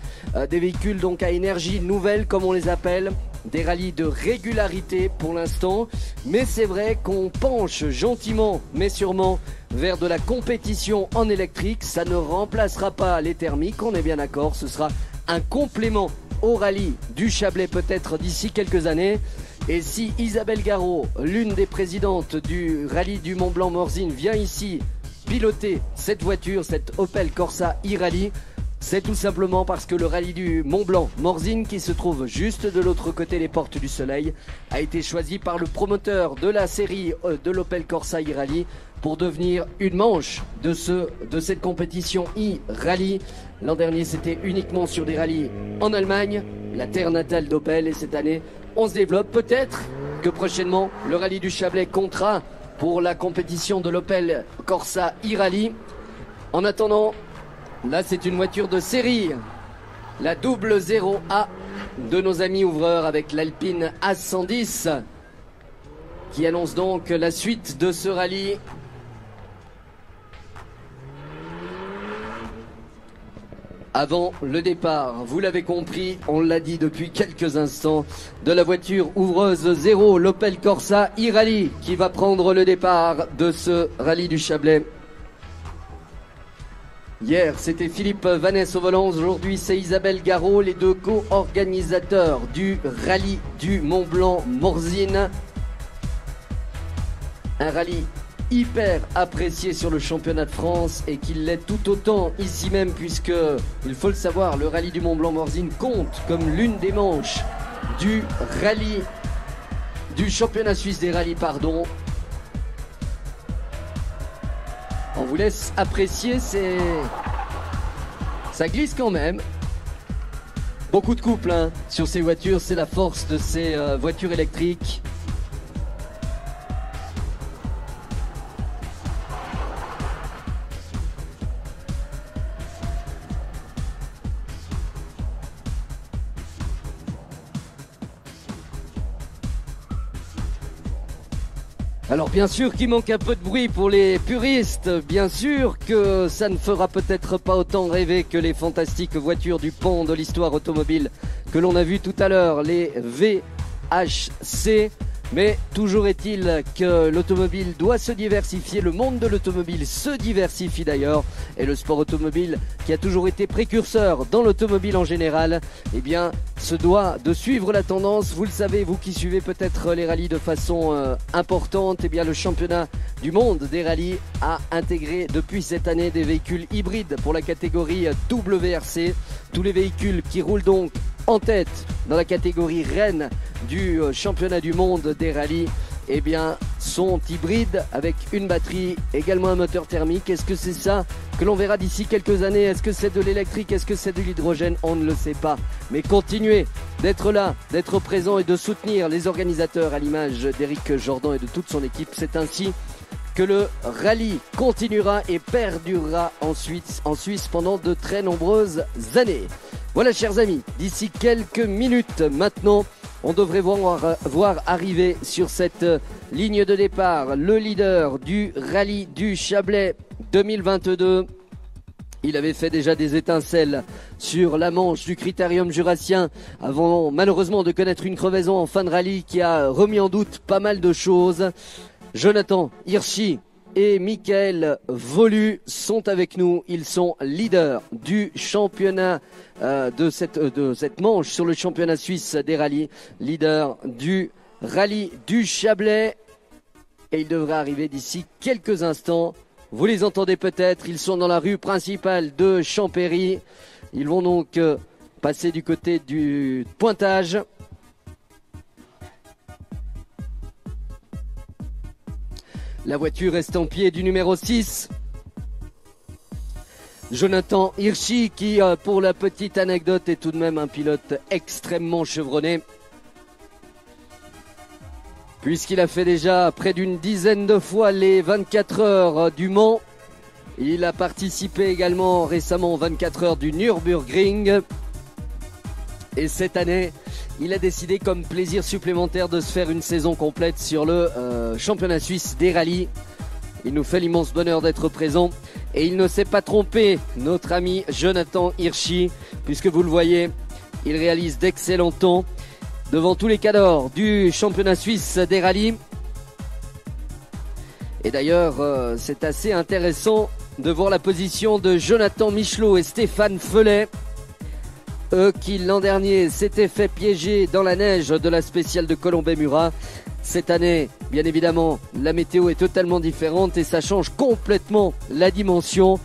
Des véhicules donc à énergie nouvelle comme on les appelle. Des rallyes de régularité pour l'instant, mais c'est vrai qu'on penche gentiment mais sûrement vers de la compétition en électrique. Ça ne remplacera pas les thermiques, on est bien d'accord, ce sera un complément au rallye du Chablais peut-être d'ici quelques années. Et si Isabelle Garot, l'une des présidentes du rallye du Mont-Blanc-Morzine, vient ici piloter cette voiture, cette Opel Corsa e-Rally, c'est tout simplement parce que le rallye du Mont-Blanc-Morzine, qui se trouve juste de l'autre côté des Portes du Soleil, a été choisi par le promoteur de la série de l'Opel Corsa e-Rally pour devenir une manche de cette compétition e-Rally. L'an dernier, c'était uniquement sur des rallyes en Allemagne, la terre natale d'Opel, et cette année, on se développe. Peut-être que prochainement, le rallye du Chablais comptera pour la compétition de l'Opel Corsa e-Rally. En attendant, là, c'est une voiture de série, la 00A de nos amis ouvreurs avec l'Alpine A110 qui annonce donc la suite de ce rallye. Avant le départ, vous l'avez compris, on l'a dit depuis quelques instants, de la voiture ouvreuse 0, l'Opel Corsa e-Rally qui va prendre le départ de ce rallye du Chablais. Hier, c'était Philippe Vanesse au volant. Aujourd'hui, c'est Isabelle Garot, les deux co-organisateurs du rallye du Mont-Blanc-Morzine. Un rallye hyper apprécié sur le championnat de France et qui l'est tout autant ici même puisque, il faut le savoir, le rallye du Mont-Blanc-Morzine compte comme l'une des manches du rallye, du championnat suisse des rallyes, pardon. On vous laisse apprécier, ça glisse quand même. Beaucoup de couple hein, sur ces voitures, c'est la force de ces voitures électriques. Alors bien sûr qu'il manque un peu de bruit pour les puristes, bien sûr que ça ne fera peut-être pas autant rêver que les fantastiques voitures du pan de l'histoire automobile que l'on a vu tout à l'heure, les VHC. Mais toujours est-il que l'automobile doit se diversifier, le monde de l'automobile se diversifie d'ailleurs, et le sport automobile qui a toujours été précurseur dans l'automobile en général, eh bien se doit de suivre la tendance. Vous le savez, vous qui suivez peut-être les rallyes de façon importante, eh bien le championnat du monde des rallyes a intégré depuis cette année des véhicules hybrides pour la catégorie WRC. Tous les véhicules qui roulent donc en tête dans la catégorie reine du championnat du monde des rallyes, eh bien, sont hybrides avec une batterie, également un moteur thermique. Est-ce que c'est ça que l'on verra d'ici quelques années? Est-ce que c'est de l'électrique? Est-ce que c'est de l'hydrogène? On ne le sait pas. Mais continuez d'être là, d'être présent et de soutenir les organisateurs à l'image d'Éric Jordan et de toute son équipe. C'est ainsi que le rallye continuera et perdurera en Suisse pendant de très nombreuses années. Voilà, chers amis, d'ici quelques minutes maintenant, on devrait voir arriver sur cette ligne de départ le leader du rallye du Chablais 2022. Il avait fait déjà des étincelles sur la manche du Critérium jurassien avant malheureusement de connaître une crevaison en fin de rallye qui a remis en doute pas mal de choses. Jonathan Hirschi et Michael Volu sont avec nous. Ils sont leaders du championnat de cette manche sur le championnat suisse des rallyes. Leader du rallye du Chablais. Et ils devraient arriver d'ici quelques instants. Vous les entendez peut-être. Ils sont dans la rue principale de Champéry. Ils vont donc passer du côté du pointage. La voiture reste en pied du numéro 6. Jonathan Hirschi qui, pour la petite anecdote, est tout de même un pilote extrêmement chevronné. Puisqu'il a fait déjà près d'une dizaine de fois les 24 heures du Mans. Il a participé également récemment aux 24 heures du Nürburgring. Et cette année, il a décidé comme plaisir supplémentaire de se faire une saison complète sur le championnat suisse des rallyes. Il nous fait l'immense bonheur d'être présent. Et il ne s'est pas trompé, notre ami Jonathan Hirschi, puisque vous le voyez, il réalise d'excellents temps devant tous les cadors du championnat suisse des rallyes. Et d'ailleurs, c'est assez intéressant de voir la position de Jonathan Michelot et Stéphane Felet. Eux qui l'an dernier s'étaient fait piéger dans la neige de la spéciale de Colombey-Murat. Cette année, bien évidemment, la météo est totalement différente et ça change complètement la dimension.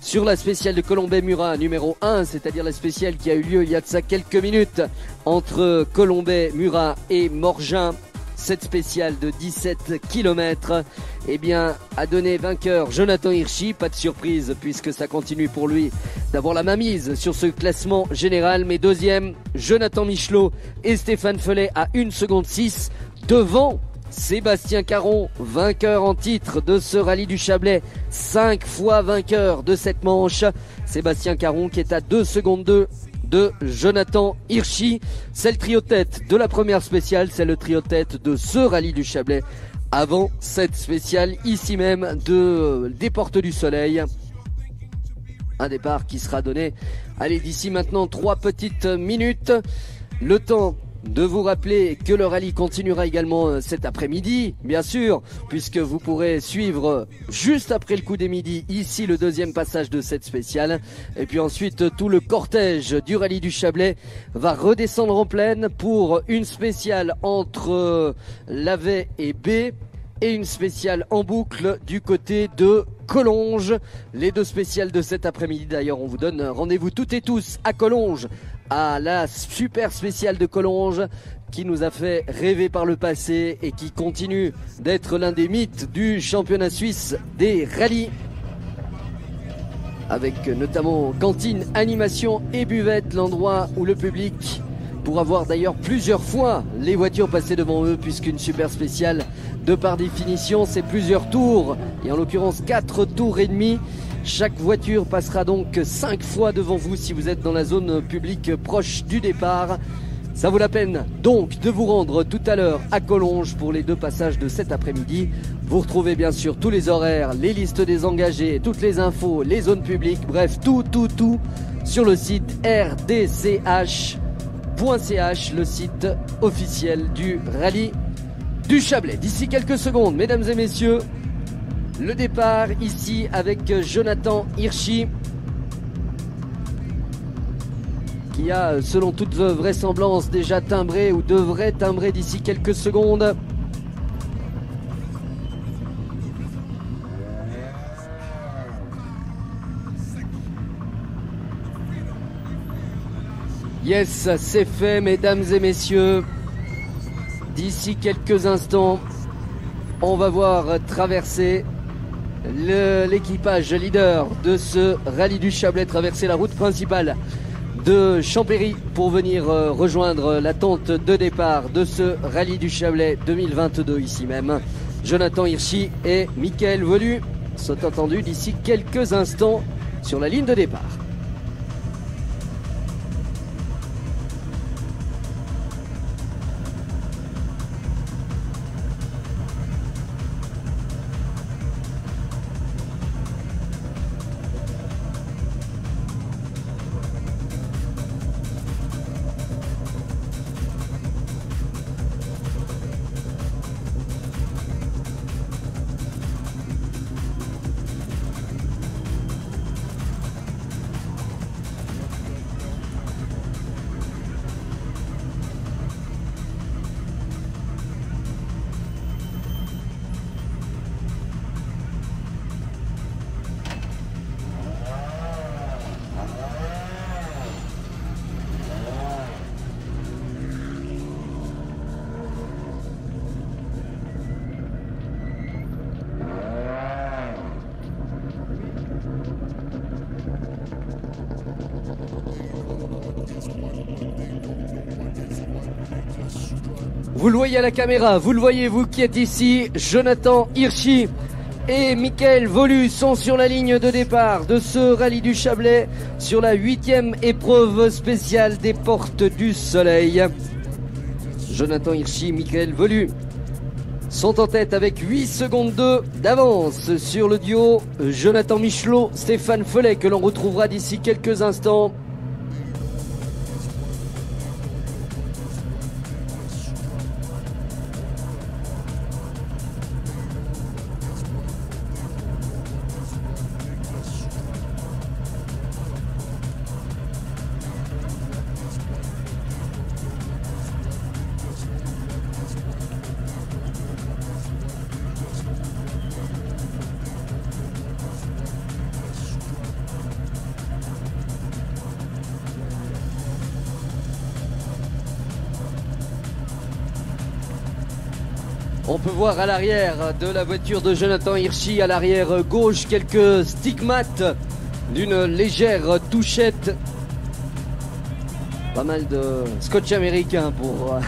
Sur la spéciale de Colombey-Murat numéro 1, c'est-à-dire la spéciale qui a eu lieu il y a de ça quelques minutes entre Colombey-Murat et Morgin, cette spéciale de 17 km, eh bien, a donné vainqueur Jonathan Hirschi. Pas de surprise puisque ça continue pour lui d'avoir la mainmise sur ce classement général. Mais deuxième, Jonathan Michelot et Stéphane Felet à 1 seconde 6 devant Sébastien Caron, vainqueur en titre de ce rallye du Chablais, 5 fois vainqueur de cette manche. Sébastien Caron qui est à 2 secondes 2 de Jonathan Hirschi. C'est le trio tête de la première spéciale, c'est le trio tête de ce rallye du Chablais avant cette spéciale ici même des Portes du Soleil. Un départ qui sera donné, allez, d'ici maintenant 3 petites minutes. Le temps de vous rappeler que le rallye continuera également cet après-midi, bien sûr, puisque vous pourrez suivre juste après le coup des midis ici le deuxième passage de cette spéciale. Et puis ensuite, tout le cortège du rallye du Chablais va redescendre en plaine pour une spéciale entre Lavey et B et une spéciale en boucle du côté de Collonges. Les deux spéciales de cet après-midi, d'ailleurs, on vous donne rendez-vous toutes et tous à Collonges, à la super spéciale de Collonges qui nous a fait rêver par le passé et qui continue d'être l'un des mythes du championnat suisse des rallyes, avec notamment cantine, animation et buvette, l'endroit où le public pourra voir d'ailleurs plusieurs fois les voitures passer devant eux, puisqu'une super spéciale, de par définition, c'est plusieurs tours, et en l'occurrence 4 tours et demi. Chaque voiture passera donc 5 fois devant vous si vous êtes dans la zone publique proche du départ. Ça vaut la peine donc de vous rendre tout à l'heure à Collonges pour les deux passages de cet après-midi. Vous retrouvez bien sûr tous les horaires, les listes des engagés, toutes les infos, les zones publiques, bref tout sur le site rdch.ch, le site officiel du rallye du Chablais. D'ici quelques secondes, mesdames et messieurs, le départ ici avec Jonathan Hirschi, qui a, selon toute vraisemblance, déjà timbré ou devrait timbrer d'ici quelques secondes. Yes, c'est fait, mesdames et messieurs. D'ici quelques instants, on va voir traverser l'équipage leader de ce rallye du Chablais, traverser la route principale de Champéry pour venir rejoindre la tente de départ de ce rallye du Chablais 2022 ici même. Jonathan Hirschi et Mickaël Volu sont attendus d'ici quelques instants sur la ligne de départ. Vous le voyez à la caméra, vous le voyez vous qui êtes ici, Jonathan Hirschi et Mickaël Volu sont sur la ligne de départ de ce rallye du Chablais sur la 8e épreuve spéciale des Portes du Soleil. Jonathan Hirschi, Mickaël Volu sont en tête avec 8 secondes 2 d'avance sur le duo Jonathan Michelot, Stéphane Felet que l'on retrouvera d'ici quelques instants. On peut voir à l'arrière de la voiture de Jonathan Hirschi, à l'arrière gauche, quelques stigmates d'une légère touchette. Pas mal de scotch américain pour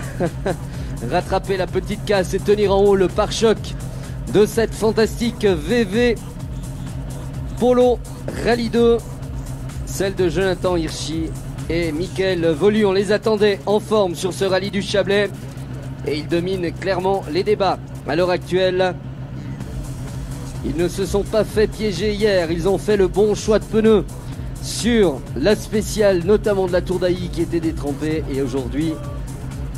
rattraper la petite casse et tenir en haut le pare-choc de cette fantastique VV Polo Rallye 2, celle de Jonathan Hirschi et Mickaël Volu. On les attendait en forme sur ce rallye du Chablais. Et ils dominent clairement les débats à l'heure actuelle. Ils ne se sont pas fait piéger hier, ils ont fait le bon choix de pneus sur la spéciale, notamment de la Tour d'Ailly qui était détrempée. Et aujourd'hui,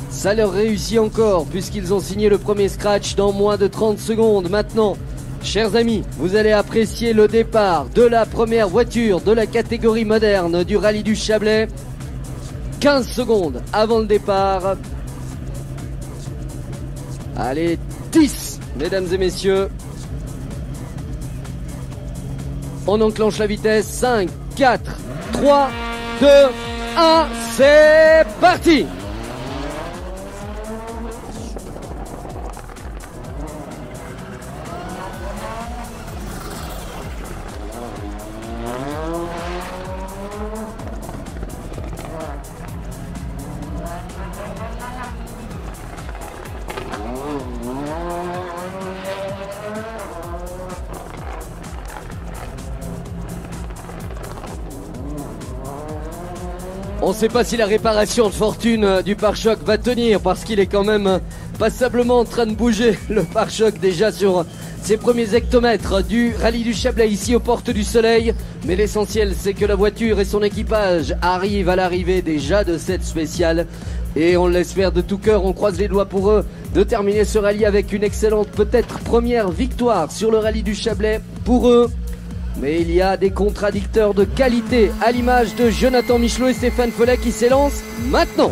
ça leur réussit encore puisqu'ils ont signé le premier scratch dans moins de 30 secondes. Maintenant, chers amis, vous allez apprécier le départ de la première voiture de la catégorie moderne du rallye du Chablais. 15 secondes avant le départ. Allez, 10, mesdames et messieurs. On enclenche la vitesse. 5, 4, 3, 2, 1, c'est parti! On ne sait pas si la réparation de fortune du pare-choc va tenir parce qu'il est quand même passablement en train de bouger le pare-choc déjà sur ces premiers hectomètres du rallye du Chablais ici aux Portes du Soleil. Mais l'essentiel, c'est que la voiture et son équipage arrivent à l'arrivée déjà de cette spéciale. Et on l'espère de tout cœur, on croise les doigts pour eux de terminer ce rallye avec une excellente, peut-être première victoire sur le rallye du Chablais pour eux. Mais il y a des contradicteurs de qualité à l'image de Jonathan Michelot et Stéphane Follet qui s'élancent maintenant.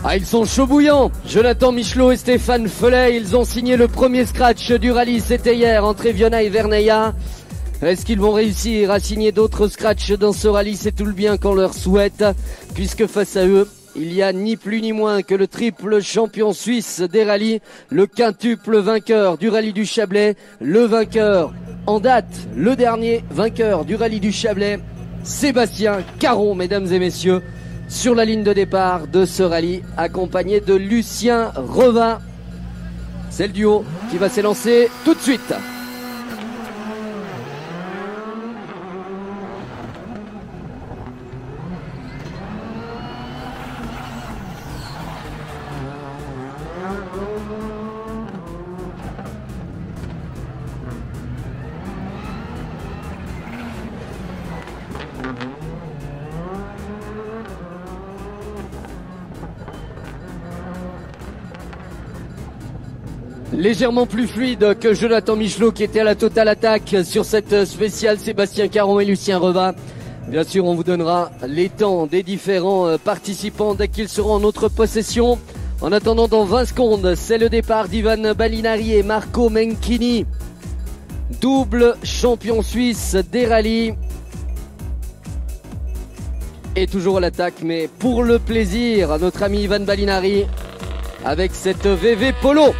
Ah, ils sont chauds bouillants. Jonathan Michelot et Stéphane Follet, ils ont signé le premier scratch du rallye, c'était hier entre Eviona et Verneia. Est-ce qu'ils vont réussir à signer d'autres scratchs dans ce rallye? C'est tout le bien qu'on leur souhaite, puisque face à eux, il y a ni plus ni moins que le triple champion suisse des rallyes, le quintuple vainqueur du rallye du Chablais, le vainqueur en date, le dernier vainqueur du rallye du Chablais, Sébastien Caron, mesdames et messieurs, sur la ligne de départ de ce rallye, accompagné de Lucien Revin. C'est le duo qui va s'élancer tout de suite. Légèrement plus fluide que Jonathan Michelot qui était à la totale attaque sur cette spéciale, Sébastien Caron et Lucien Revin. Bien sûr, on vous donnera les temps des différents participants dès qu'ils seront en notre possession. En attendant, dans 20 secondes, c'est le départ d'Ivan Balinari et Marco Menchini, double champion suisse des rallyes. Et toujours à l'attaque, mais pour le plaisir, notre ami Ivan Balinari avec cette VV Polo.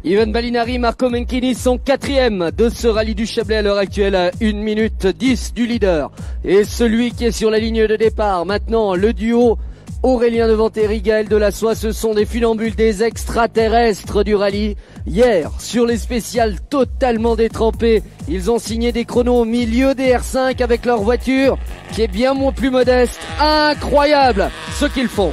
Ivan Balinari, Marco Menchini sont quatrième de ce rallye du Chablais à l'heure actuelle à 1 minute 10 du leader. Et celui qui est sur la ligne de départ, maintenant le duo Aurélien Devant et Rigaël Delassois, ce sont des funambules, des extraterrestres du rallye. Hier, sur les spéciales totalement détrempées, ils ont signé des chronos au milieu des R5 avec leur voiture qui est bien moins plus modeste. Incroyable ce qu'ils font.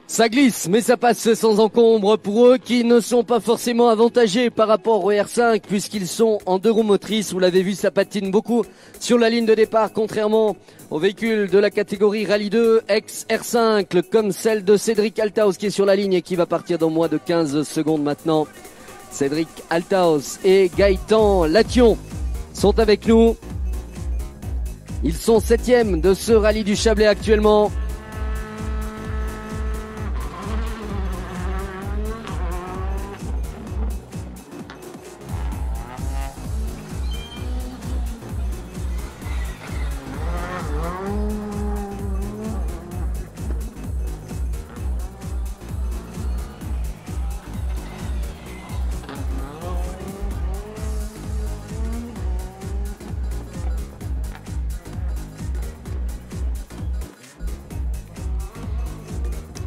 Ça glisse, mais ça passe sans encombre pour eux qui ne sont pas forcément avantagés par rapport au R5 puisqu'ils sont en deux roues motrices. Vous l'avez vu, ça patine beaucoup sur la ligne de départ, contrairement aux véhicules de la catégorie Rallye 2 ex-R5 comme celle de Cédric Althaus qui est sur la ligne et qui va partir dans moins de 15 secondes maintenant. Cédric Althaus et Gaëtan Lation sont avec nous. Ils sont 7e de ce rallye du Chablais actuellement.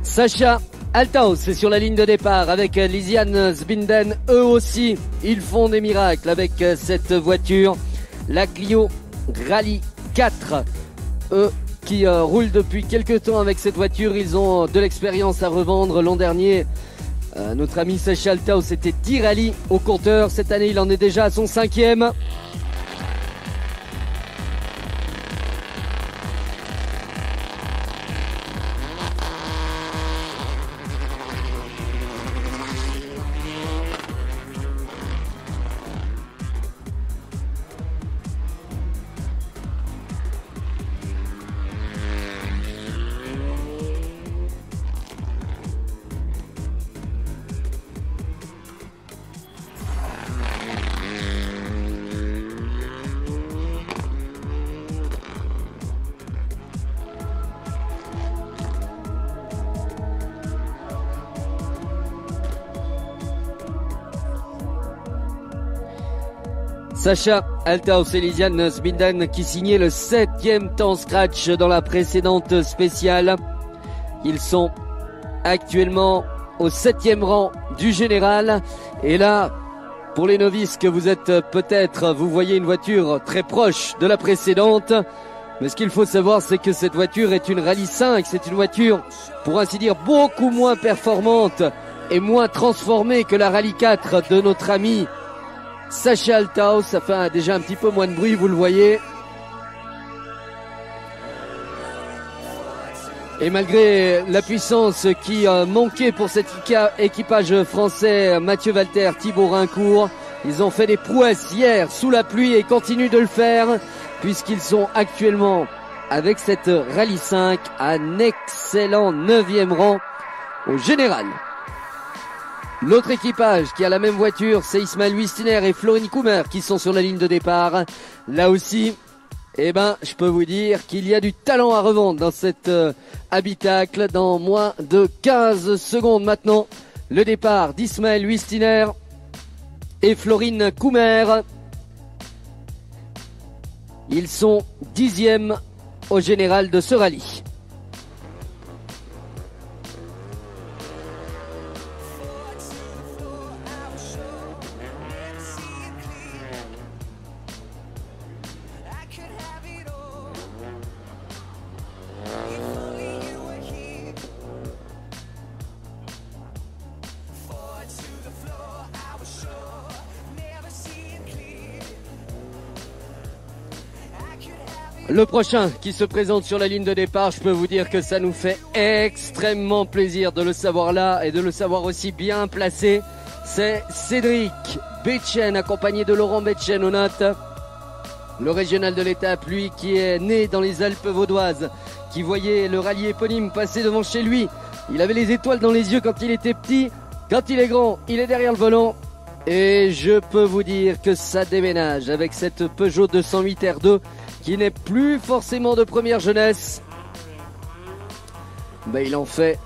Sacha Althaus c'est sur la ligne de départ avec Lisiane Zbinden. Eux aussi, ils font des miracles avec cette voiture. La Clio Rallye 4. Eux qui roulent depuis quelques temps avec cette voiture. Ils ont de l'expérience à revendre. L'an dernier, notre ami Sacha Althaus était 10 rallyes au compteur. Cette année, il en est déjà à son 5e. Sacha Althaus et Lisiane Zbinden qui signaient le 7e temps scratch dans la précédente spéciale. Ils sont actuellement au 7e rang du général. Et là, pour les novices que vous êtes peut-être, vous voyez une voiture très proche de la précédente. Mais ce qu'il faut savoir, c'est que cette voiture est une Rallye 5. C'est une voiture, pour ainsi dire, beaucoup moins performante et moins transformée que la Rallye 4 de notre ami Sacha Althaus. Ça fait déjà un petit peu moins de bruit, vous le voyez. Et malgré la puissance qui manquait pour cet équipage français, Mathieu Valter, Thibaut Rincourt, ils ont fait des prouesses hier sous la pluie et continuent de le faire puisqu'ils sont actuellement avec cette Rallye 5 à un excellent 9e rang au général. L'autre équipage qui a la même voiture, c'est Ismaël Wistiner et Florine Coumer qui sont sur la ligne de départ. Là aussi, je peux vous dire qu'il y a du talent à revendre dans cet habitacle. Dans moins de 15 secondes maintenant, le départ d'Ismaël Wistiner et Florine Coumer. Ils sont 10e au général de ce rallye. Le prochain qui se présente sur la ligne de départ, je peux vous dire que ça nous fait extrêmement plaisir de le savoir là et de le savoir aussi bien placé. C'est Cédric Betchen, accompagné de Laurent Betchen aux notes. Le régional de l'étape, lui qui est né dans les Alpes vaudoises, qui voyait le rallye éponyme passer devant chez lui. Il avait les étoiles dans les yeux quand il était petit. Quand il est grand, il est derrière le volant. Et je peux vous dire que ça déménage avec cette Peugeot 208 R2 qui n'est plus forcément de première jeunesse. Il en fait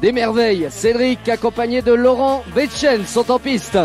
des merveilles. Cédric, accompagné de Laurent Betchen, sont en piste.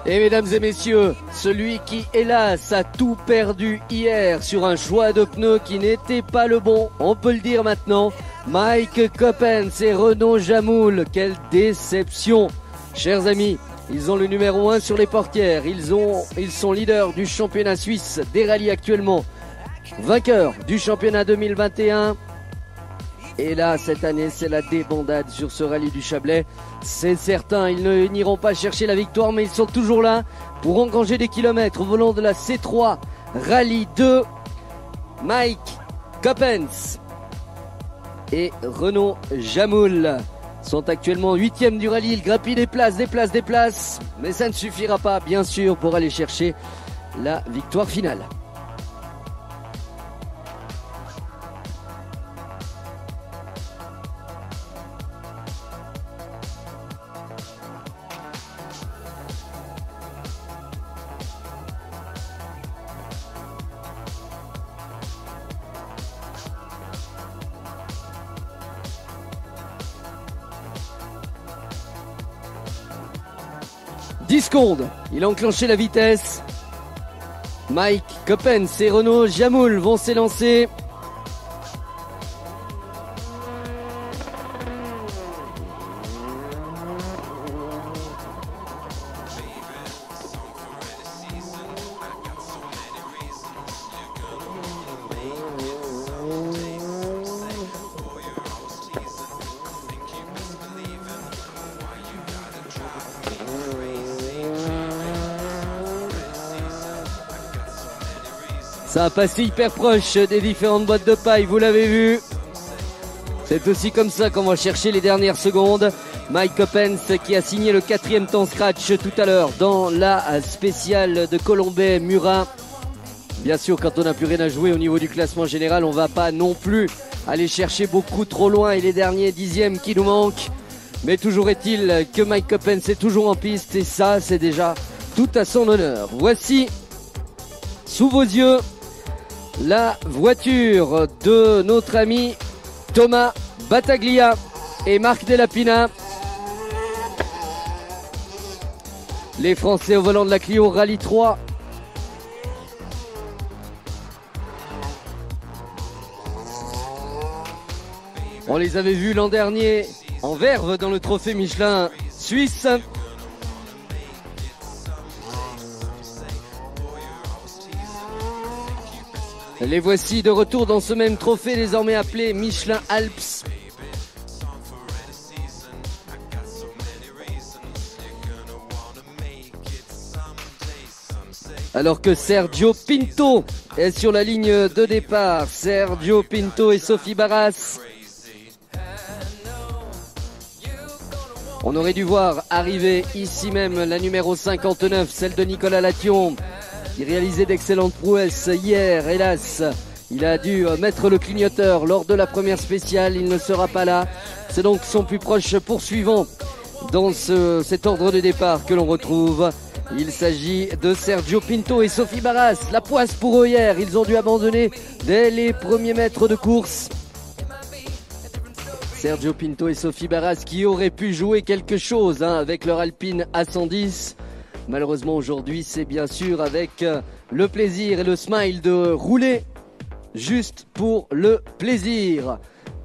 Et mesdames et messieurs, celui qui, hélas, a tout perdu hier sur un choix de pneus qui n'était pas le bon, on peut le dire maintenant, Mike Coppens et Renaud Jamoul, quelle déception. Chers amis, ils ont le numéro 1 sur les portières, ils sont leaders du championnat suisse des rallyes actuellement, vainqueurs du championnat 2021. Et là, cette année, c'est la débandade sur ce rallye du Chablais. C'est certain, ils n'iront pas chercher la victoire, mais ils sont toujours là pour engranger des kilomètres au volant de la C3 Rallye 2. Mike Coppens et Renaud Jamoul sont actuellement 8e du rallye. Ils grappillent des places. Mais ça ne suffira pas, bien sûr, pour aller chercher la victoire finale. 10 secondes. Il a enclenché la vitesse. Mike Coppens et Renaud Jamoul vont s'élancer. Ça a passé hyper proche des différentes boîtes de paille, vous l'avez vu. C'est aussi comme ça qu'on va chercher les dernières secondes. Mike Coppens qui a signé le 4e temps scratch tout à l'heure dans la spéciale de Colombey-Murat. Bien sûr, quand on n'a plus rien à jouer au niveau du classement général, on va pas non plus aller chercher beaucoup trop loin et les derniers dixièmes qui nous manquent. Mais toujours est-il que Mike Coppens est toujours en piste et ça, c'est déjà tout à son honneur. Voici, sous vos yeux, la voiture de notre ami Thomas Battaglia et Marc Delapina. Les Français au volant de la Clio Rallye 3. On les avait vus l'an dernier en verve dans le trophée Michelin suisse. Les voici de retour dans ce même trophée désormais appelé Michelin Alps. Alors que Sergio Pinto est sur la ligne de départ. Sergio Pinto et Sophie Barras. On aurait dû voir arriver ici même la numéro 59, celle de Nicolas Lation, qui réalisait d'excellentes prouesses hier. Hélas, il a dû mettre le clignoteur lors de la première spéciale. Il ne sera pas là. C'est donc son plus proche poursuivant dans cet ordre de départ que l'on retrouve. Il s'agit de Sergio Pinto et Sophie Barras. La poisse pour eux hier. Ils ont dû abandonner dès les premiers mètres de course. Sergio Pinto et Sophie Barras qui auraient pu jouer quelque chose avec leur Alpine A110. Malheureusement aujourd'hui c'est bien sûr avec le plaisir et le smile de rouler juste pour le plaisir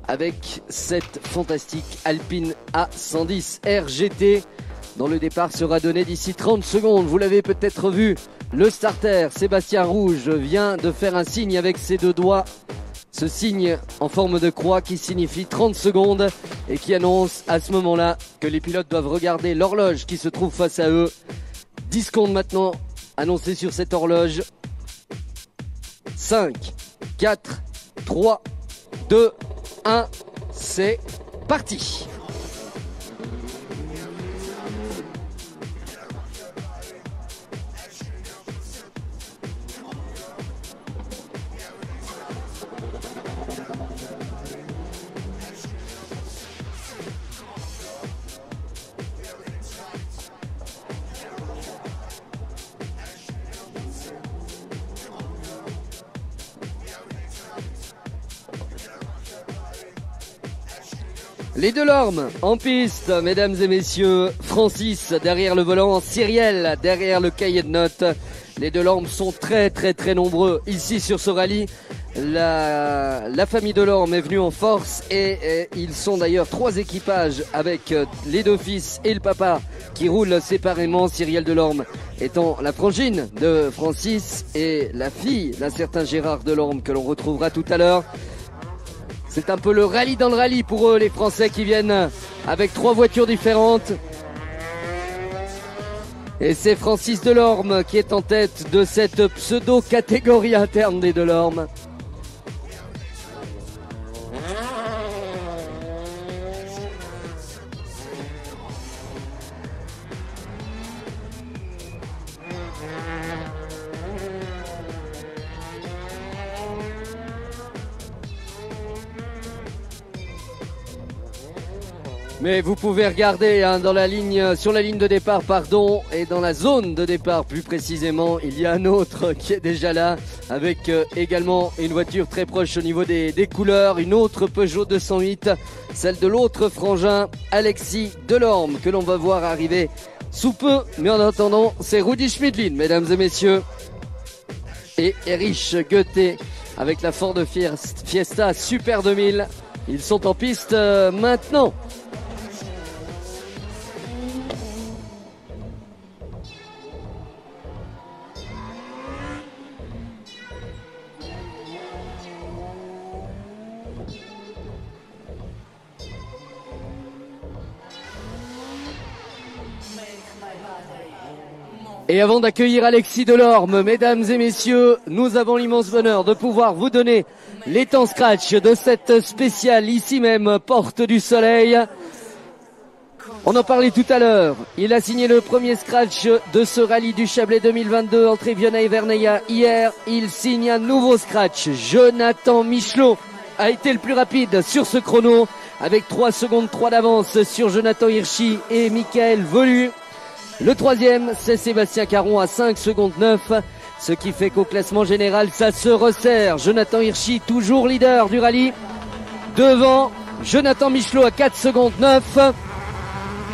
avec cette fantastique Alpine A110 RGT dont le départ sera donné d'ici 30 secondes. Vous l'avez peut-être vu, le starter Sébastien Rouge vient de faire un signe avec ses deux doigts. Ce signe en forme de croix qui signifie 30 secondes et qui annonce à ce moment-là que les pilotes doivent regarder l'horloge qui se trouve face à eux. 10 secondes maintenant annoncées sur cette horloge. 5, 4, 3, 2, 1, c'est parti. Les Delorme en piste, mesdames et messieurs. Francis derrière le volant, Cyriel derrière le cahier de notes. Les Delorme sont très nombreux ici sur ce rallye. La famille Delorme est venue en force et ils sont d'ailleurs 3 équipages avec les 2 fils et le papa qui roulent séparément. Cyriel Delorme étant la frangine de Francis et la fille d'un certain Gérard Delorme que l'on retrouvera tout à l'heure. C'est un peu le rallye dans le rallye pour eux, les Français qui viennent avec 3 voitures différentes. Et c'est Francis Delorme qui est en tête de cette pseudo-catégorie interne des Delorme. Mais vous pouvez regarder dans la ligne, sur la ligne de départ, pardon, et dans la zone de départ plus précisément, il y a un autre qui est déjà là, avec également une voiture très proche au niveau des couleurs, une autre Peugeot 208, celle de l'autre frangin, Alexis Delorme, que l'on va voir arriver sous peu, mais en attendant, c'est Rudi Schmidlin, mesdames et messieurs, et Erich Goethe avec la Ford Fiesta Super 2000. Ils sont en piste maintenant. Et avant d'accueillir Alexis Delorme, mesdames et messieurs, nous avons l'immense bonheur de pouvoir vous donner les temps scratch de cette spéciale ici même, Porte du Soleil. On en parlait tout à l'heure. Il a signé le premier scratch de ce rallye du Chablais 2022 entre Evionnet et Verneilla hier. Il signe un nouveau scratch. Jonathan Michelot a été le plus rapide sur ce chrono avec 3 secondes 3 d'avance sur Jonathan Hirschi et Michael Volu. Le troisième, c'est Sébastien Caron à 5 secondes 9, ce qui fait qu'au classement général, ça se resserre. Jonathan Hirschi, toujours leader du rallye, devant Jonathan Michelot à 4 secondes 9,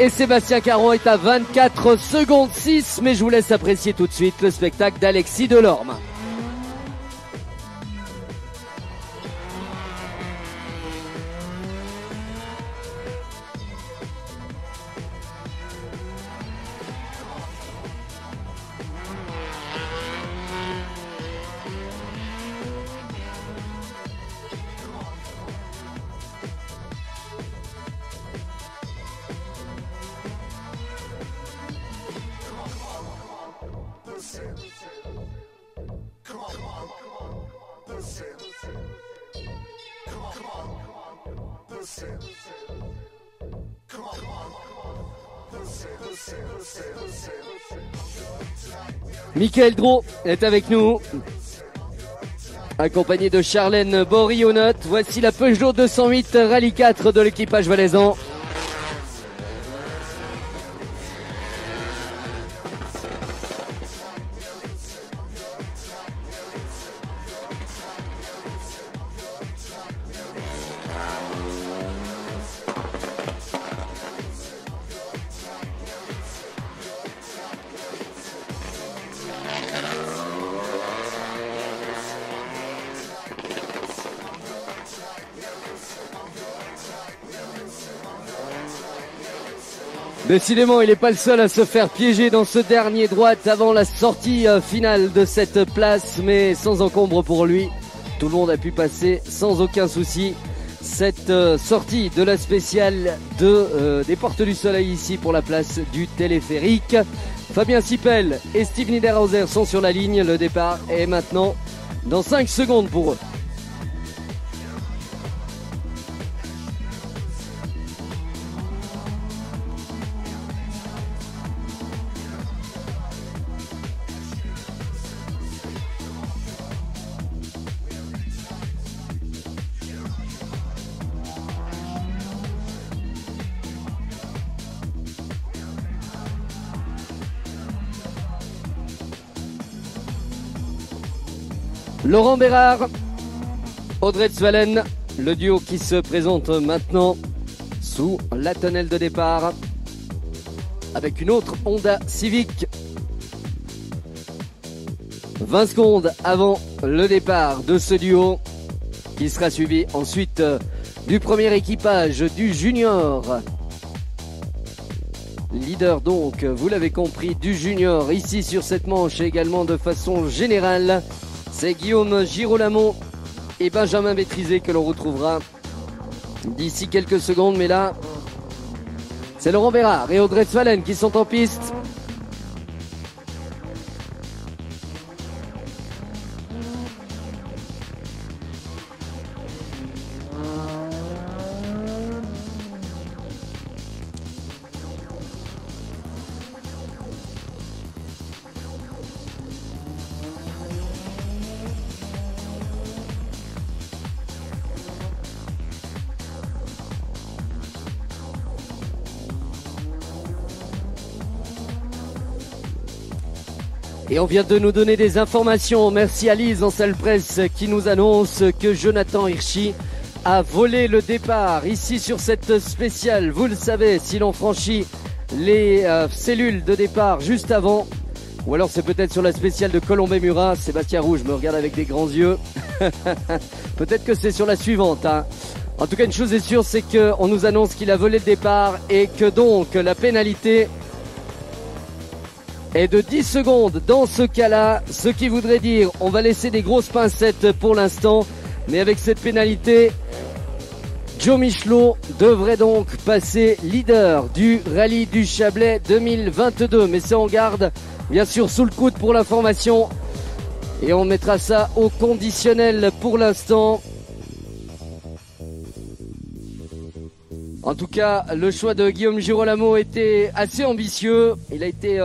et Sébastien Caron est à 24 secondes 6, mais je vous laisse apprécier tout de suite le spectacle d'Alexis Delorme. Michael Drault est avec nous, accompagné de Charlène Borionot. Voici la Peugeot 208 Rallye 4 de l'équipage valaisan. Décidément, il n'est pas le seul à se faire piéger dans ce dernier droite avant la sortie finale de cette place, mais sans encombre pour lui. Tout le monde a pu passer sans aucun souci cette sortie de la spéciale des Portes du Soleil ici pour la place du téléphérique. Fabien Sipel et Steve Niederhauser sont sur la ligne. Le départ est maintenant dans 5 secondes pour eux. Laurent Bérard, Audrey Zwalen, le duo qui se présente maintenant sous la tonnelle de départ avec une autre Honda Civic. 20 secondes avant le départ de ce duo qui sera suivi ensuite du premier équipage du junior. Leader donc, vous l'avez compris, du junior ici sur cette manche et également de façon générale. C'est Guillaume Girolamo et Benjamin Bétrisé que l'on retrouvera d'ici quelques secondes. Mais là, c'est Laurent Bérard et Audrey Zwalen qui sont en piste. Et on vient de nous donner des informations. Merci à Lise en salle presse qui nous annonce que Jonathan Hirschi a volé le départ ici sur cette spéciale. Vous le savez, si l'on franchit les cellules de départ juste avant. Ou alors c'est peut-être sur la spéciale de Colombey-Murat. Sébastien Rouge me regarde avec des grands yeux. Peut-être que c'est sur la suivante, hein. En tout cas, une chose est sûre, c'est qu'on nous annonce qu'il a volé le départ et que donc la pénalité est de 10 secondes dans ce cas-là. Ce qui voudrait dire, on va laisser des grosses pincettes pour l'instant. Mais avec cette pénalité, Joe Michelot devrait donc passer leader du rallye du Chablais 2022. Mais c'est en garde, bien sûr, sous le coude pour l'information. Et on mettra ça au conditionnel pour l'instant. En tout cas, le choix de Guillaume Girolamo était assez ambitieux. Il a été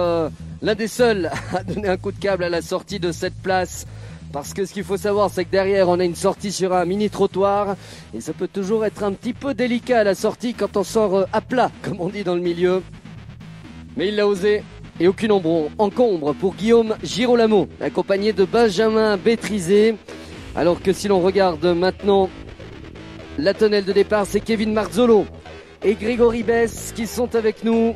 l'un des seuls à donner un coup de câble à la sortie de cette place. Parce que ce qu'il faut savoir, c'est que derrière, on a une sortie sur un mini-trottoir. Et ça peut toujours être un petit peu délicat à la sortie quand on sort à plat, comme on dit dans le milieu. Mais il l'a osé. Et aucune encombre pour Guillaume Girolamo, accompagné de Benjamin Bétrizé. Alors que si l'on regarde maintenant la tonnelle de départ, c'est Kevin Marzolo et Grégory Bess qui sont avec nous.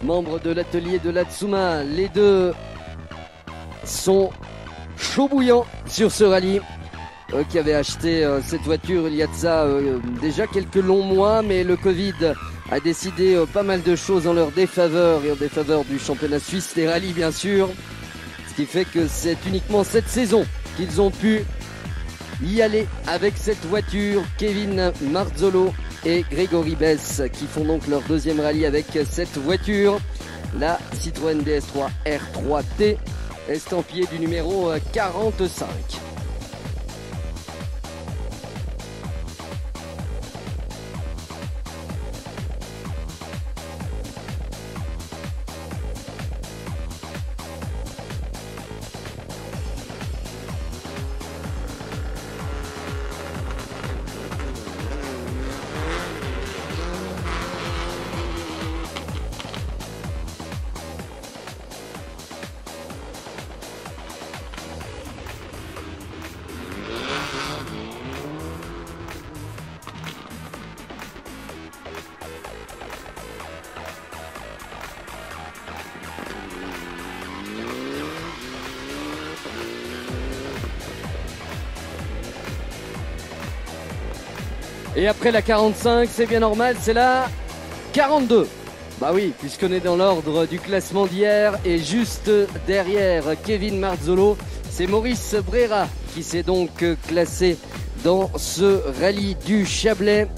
Membres de l'atelier de l'Atsuma, les deux sont chauds bouillants sur ce rallye. Eux qui avaient acheté cette voiture il y a de ça déjà quelques longs mois, mais le Covid a décidé pas mal de choses en leur défaveur et en défaveur du championnat suisse des rallyes bien sûr. Ce qui fait que c'est uniquement cette saison qu'ils ont pu y aller avec cette voiture. Kevin Marzolo et Grégory Bess qui font donc leur deuxième rallye avec cette voiture, la Citroën DS3 R3T, estampillée du numéro 45. Et après la 45, c'est bien normal, c'est la 42. Bah oui, puisqu'on est dans l'ordre du classement d'hier. Et juste derrière Kevin Marzolo, c'est Maurice Brera qui s'est donc classé dans ce rallye du Chablais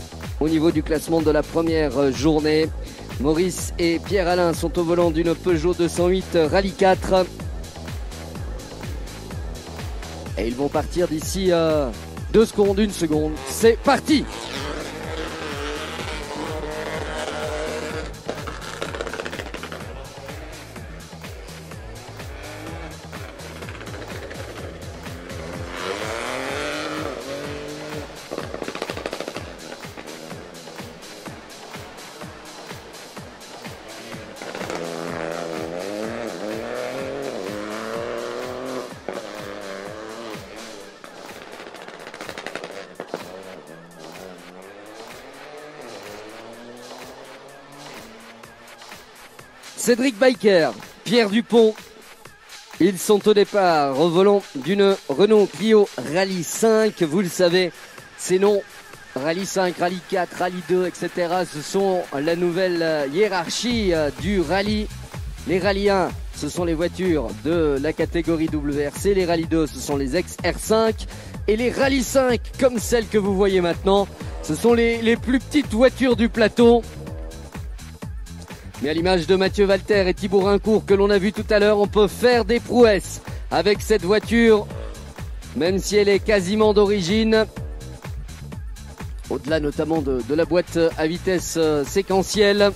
au niveau du classement de la première journée. Maurice et Pierre-Alain sont au volant d'une Peugeot 208 Rallye 4. Et ils vont partir d'ici 2 secondes, 1 seconde. C'est parti! Cédric Biker, Pierre Dupont, ils sont au départ au volant d'une Renault Clio Rallye 5. Vous le savez, ces noms, Rallye 5, Rallye 4, Rallye 2, etc. Ce sont la nouvelle hiérarchie du rallye. Les Rallye 1, ce sont les voitures de la catégorie WRC. Les Rallye 2, ce sont les ex-R5. Et les Rallye 5, comme celles que vous voyez maintenant, ce sont les plus petites voitures du plateau. Mais à l'image de Mathieu Walter et Thibaut Rincourt que l'on a vu tout à l'heure, on peut faire des prouesses avec cette voiture, même si elle est quasiment d'origine. Au-delà notamment de la boîte à vitesse séquentielle.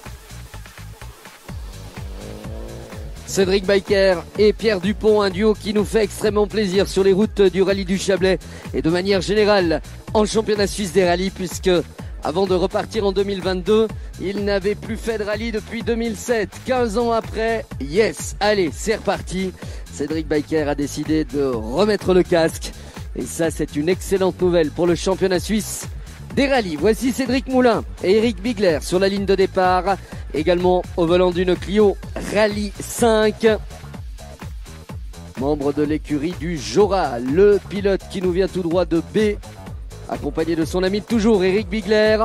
Cédric Biker et Pierre Dupont, un duo qui nous fait extrêmement plaisir sur les routes du rallye du Chablais et de manière générale en championnat suisse des rallyes, puisque avant de repartir en 2022, il n'avait plus fait de rallye depuis 2007. 15 ans après, yes, allez, c'est reparti. Cédric Biker a décidé de remettre le casque. Et ça, c'est une excellente nouvelle pour le championnat suisse des rallyes. Voici Cédric Moulin et Eric Bigler sur la ligne de départ. Également au volant d'une Clio Rallye 5. Membre de l'écurie du Jora, le pilote qui nous vient tout droit de B, accompagné de son ami de toujours, Eric Bigler.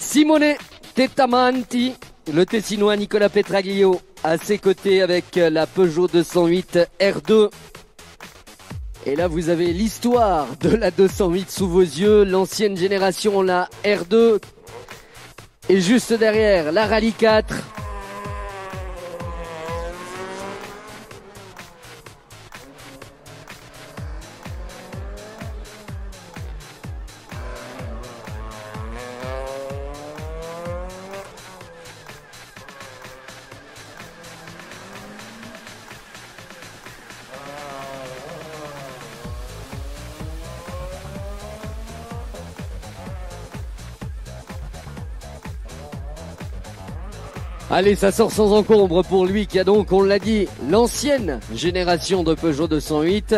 Simone Tettamanti, le Tessinois Nicolas Petraglio à ses côtés avec la Peugeot 208 R2. Et là vous avez l'histoire de la 208 sous vos yeux, l'ancienne génération, la R2. Et juste derrière, la Rallye 4. Allez, ça sort sans encombre pour lui qui a donc, on l'a dit, l'ancienne génération de Peugeot 208.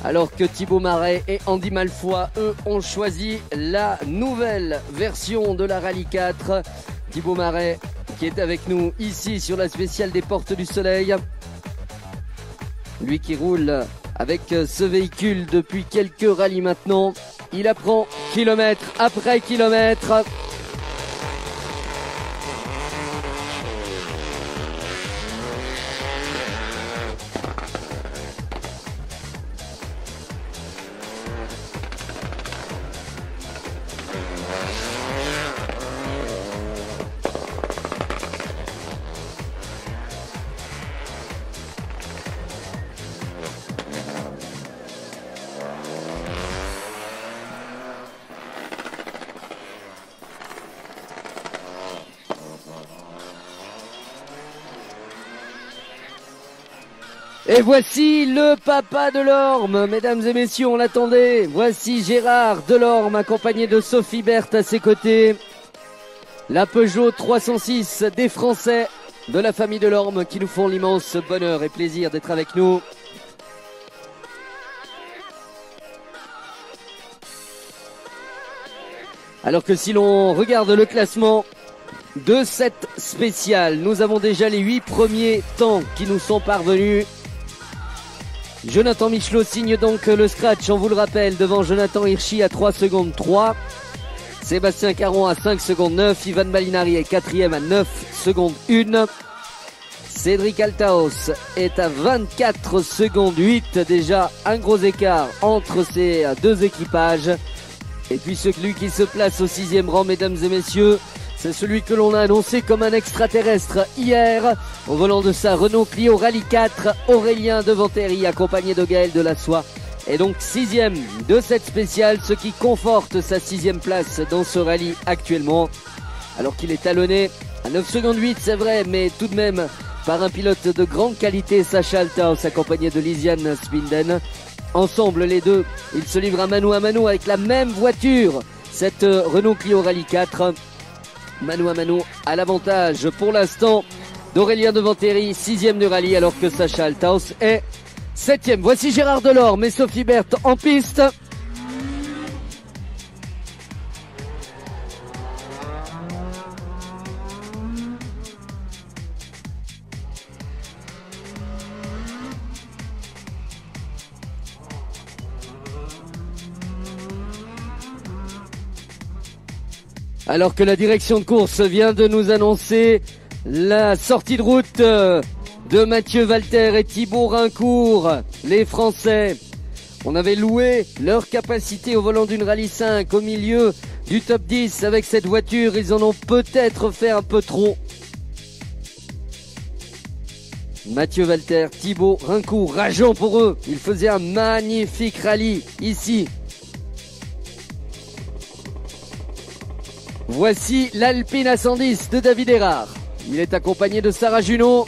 Alors que Thibaut Maret et Andy Malfoy, eux, ont choisi la nouvelle version de la Rallye 4. Thibaut Maret qui est avec nous ici sur la spéciale des Portes du Soleil. Lui qui roule avec ce véhicule depuis quelques rallyes maintenant. Il apprend kilomètre après kilomètre. Et voici le papa Delorme, mesdames et messieurs, on l'attendait. Voici Gérard Delorme accompagné de Sophie Berthe à ses côtés. La Peugeot 306 des Français de la famille Delorme qui nous font l'immense bonheur et plaisir d'être avec nous. Alors que si l'on regarde le classement de cette spéciale, nous avons déjà les 8 premiers temps qui nous sont parvenus. Jonathan Michelot signe donc le scratch, on vous le rappelle, devant Jonathan Hirschi à 3 secondes 3. Sébastien Caron à 5 secondes 9. Ivan Malinari est 4e à 9 secondes 1. Cédric Altaos est à 24 secondes 8. Déjà un gros écart entre ces deux équipages. Et puis celui qui se place au 6e rang, mesdames et messieurs, c'est celui que l'on a annoncé comme un extraterrestre hier, au volant de sa Renault Clio Rallye 4, Aurélien Devanteri, accompagné de Gaël Delassoy, est donc 6e de cette spéciale, ce qui conforte sa 6e place dans ce rallye actuellement, alors qu'il est talonné à 9 secondes 8, c'est vrai, mais tout de même par un pilote de grande qualité, Sacha Altaos, accompagné de Lisiane Spinden. Ensemble, les deux, ils se livrent à mano avec la même voiture, cette Renault Clio Rallye 4. Mano à mano à l'avantage pour l'instant d'Aurélien Devanteri, 6e du rallye, alors que Sacha Altaos est 7e. Voici Gérard Delorme et Sophie Berthe en piste. Alors que la direction de course vient de nous annoncer la sortie de route de Mathieu Valter et Thibaut Rincourt, les Français. On avait loué leur capacité au volant d'une Rallye 5 au milieu du top 10 avec cette voiture. Ils en ont peut-être fait un peu trop. Mathieu Valter, Thibaut Rincourt, rageant pour eux. Ils faisaient un magnifique rallye ici. Voici l'Alpine A110 de David Erard. Il est accompagné de Sarah Junot.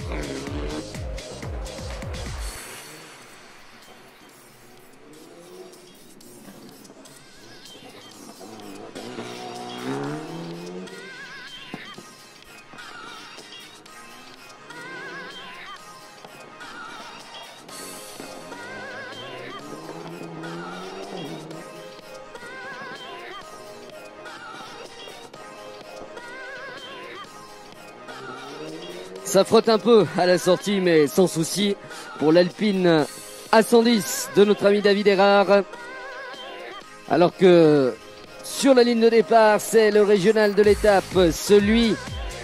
Ça frotte un peu à la sortie, mais sans souci pour l'Alpine A110 de notre ami David Erard. Alors que sur la ligne de départ, c'est le régional de l'étape, celui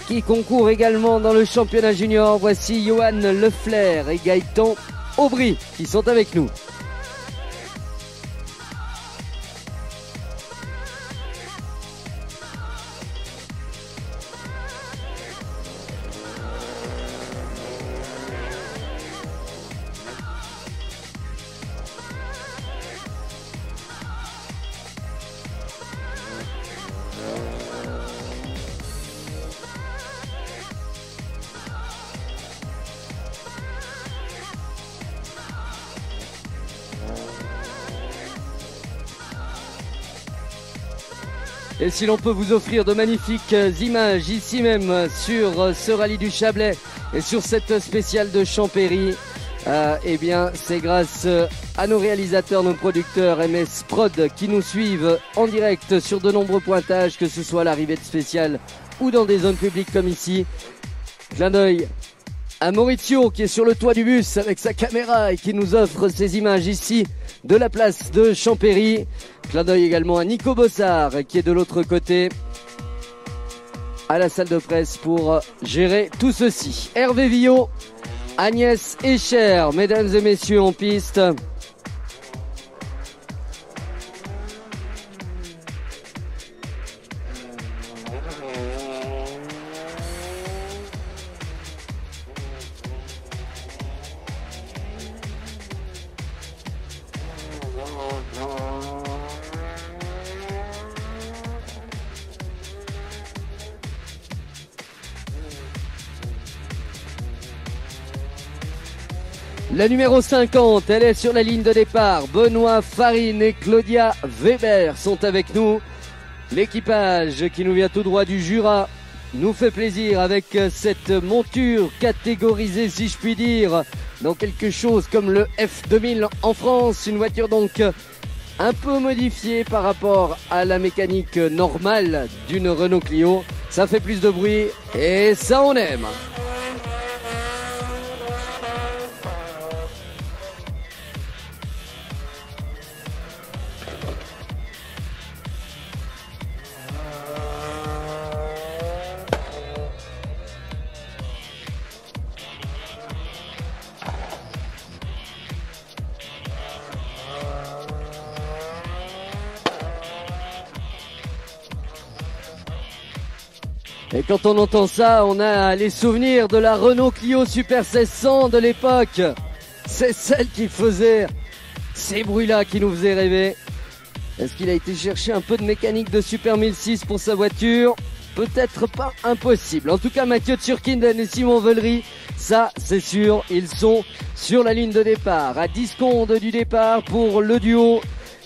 qui concourt également dans le championnat junior. Voici Johan Lefler et Gaëtan Aubry qui sont avec nous. Et si l'on peut vous offrir de magnifiques images ici même sur ce rallye du Chablais et sur cette spéciale de Champéry, eh bien c'est grâce à nos réalisateurs, nos producteurs MS Prod qui nous suivent en direct sur de nombreux pointages, que ce soit à l'arrivée de spéciale ou dans des zones publiques comme ici. Clin d'œil à Maurizio qui est sur le toit du bus avec sa caméra et qui nous offre ces images ici de la place de Champéry. Clin d'œil également à Nico Bossard qui est de l'autre côté à la salle de presse pour gérer tout ceci. Hervé Villot, Agnès Escher, mesdames et messieurs en piste. La numéro 50, elle est sur la ligne de départ. Benoît Farine et Claudia Weber sont avec nous. L'équipage qui nous vient tout droit du Jura nous fait plaisir avec cette monture catégorisée, si je puis dire, dans quelque chose comme le F2000 en France. Une voiture donc un peu modifiée par rapport à la mécanique normale d'une Renault Clio. Ça fait plus de bruit et ça on aime. Et quand on entend ça, on a les souvenirs de la Renault Clio Super 1600 de l'époque. C'est celle qui faisait ces bruits-là qui nous faisaient rêver. Est-ce qu'il a été chercher un peu de mécanique de Super 1006 pour sa voiture? Peut-être pas impossible. En tout cas, Mathieu Turkinden et Simon Vellery, ça c'est sûr, ils sont sur la ligne de départ. À 10 secondes du départ pour le duo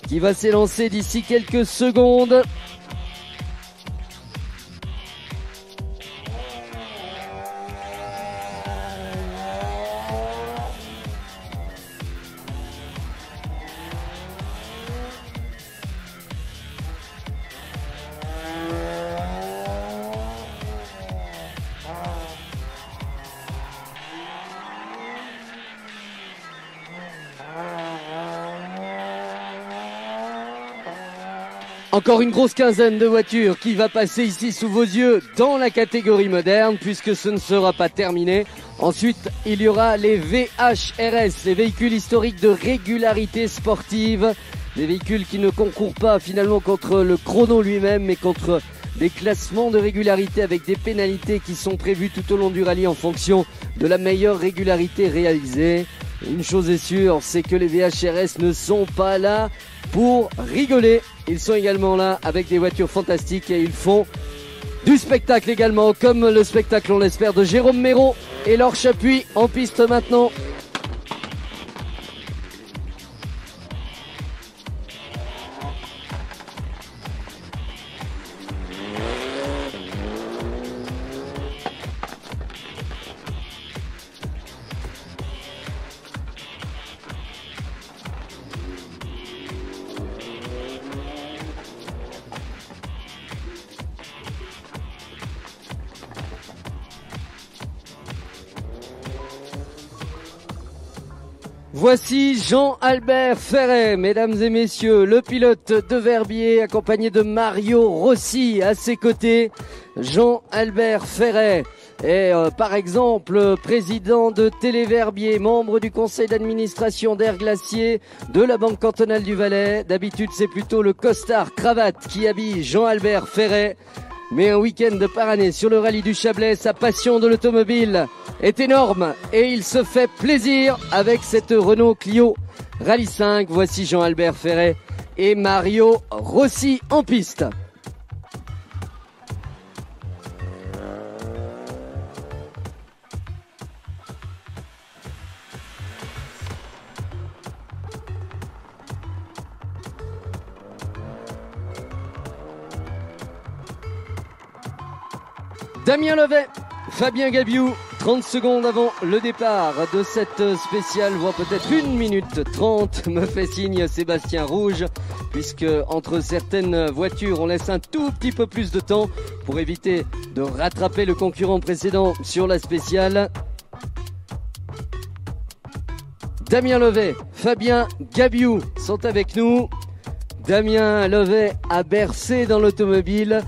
qui va s'élancer d'ici quelques secondes. Encore une grosse quinzaine de voitures qui va passer ici sous vos yeux dans la catégorie moderne, puisque ce ne sera pas terminé. Ensuite, il y aura les VHRS, les véhicules historiques de régularité sportive. Des véhicules qui ne concourent pas finalement contre le chrono lui-même, mais contre des classements de régularité avec des pénalités qui sont prévues tout au long du rallye en fonction de la meilleure régularité réalisée. Une chose est sûre, c'est que les VHRS ne sont pas là pour rigoler. Ils sont également là avec des voitures fantastiques et ils font du spectacle également, comme le spectacle, on l'espère, de Jérôme Méraud et Laure Chapuis en piste maintenant. Voici Jean-Albert Ferret, mesdames et messieurs, le pilote de Verbier, accompagné de Mario Rossi à ses côtés. Jean-Albert Ferret est par exemple président de Téléverbier, membre du conseil d'administration d'Air Glacier de la Banque cantonale du Valais. D'habitude, c'est plutôt le costard cravate qui habille Jean-Albert Ferret. Mais un week-end par année sur le rallye du Chablais, sa passion de l'automobile est énorme et il se fait plaisir avec cette Renault Clio Rallye 5. Voici Jean-Albert Ferret et Mario Rossi en piste. Damien Levet, Fabien Gabiou, 30 secondes avant le départ de cette spéciale, voire peut-être 1 minute 30, me fait signe Sébastien Rouge, puisque entre certaines voitures, on laisse un tout petit peu plus de temps pour éviter de rattraper le concurrent précédent sur la spéciale. Damien Levet, Fabien Gabiou sont avec nous. Damien Levet a bercé dans l'automobile,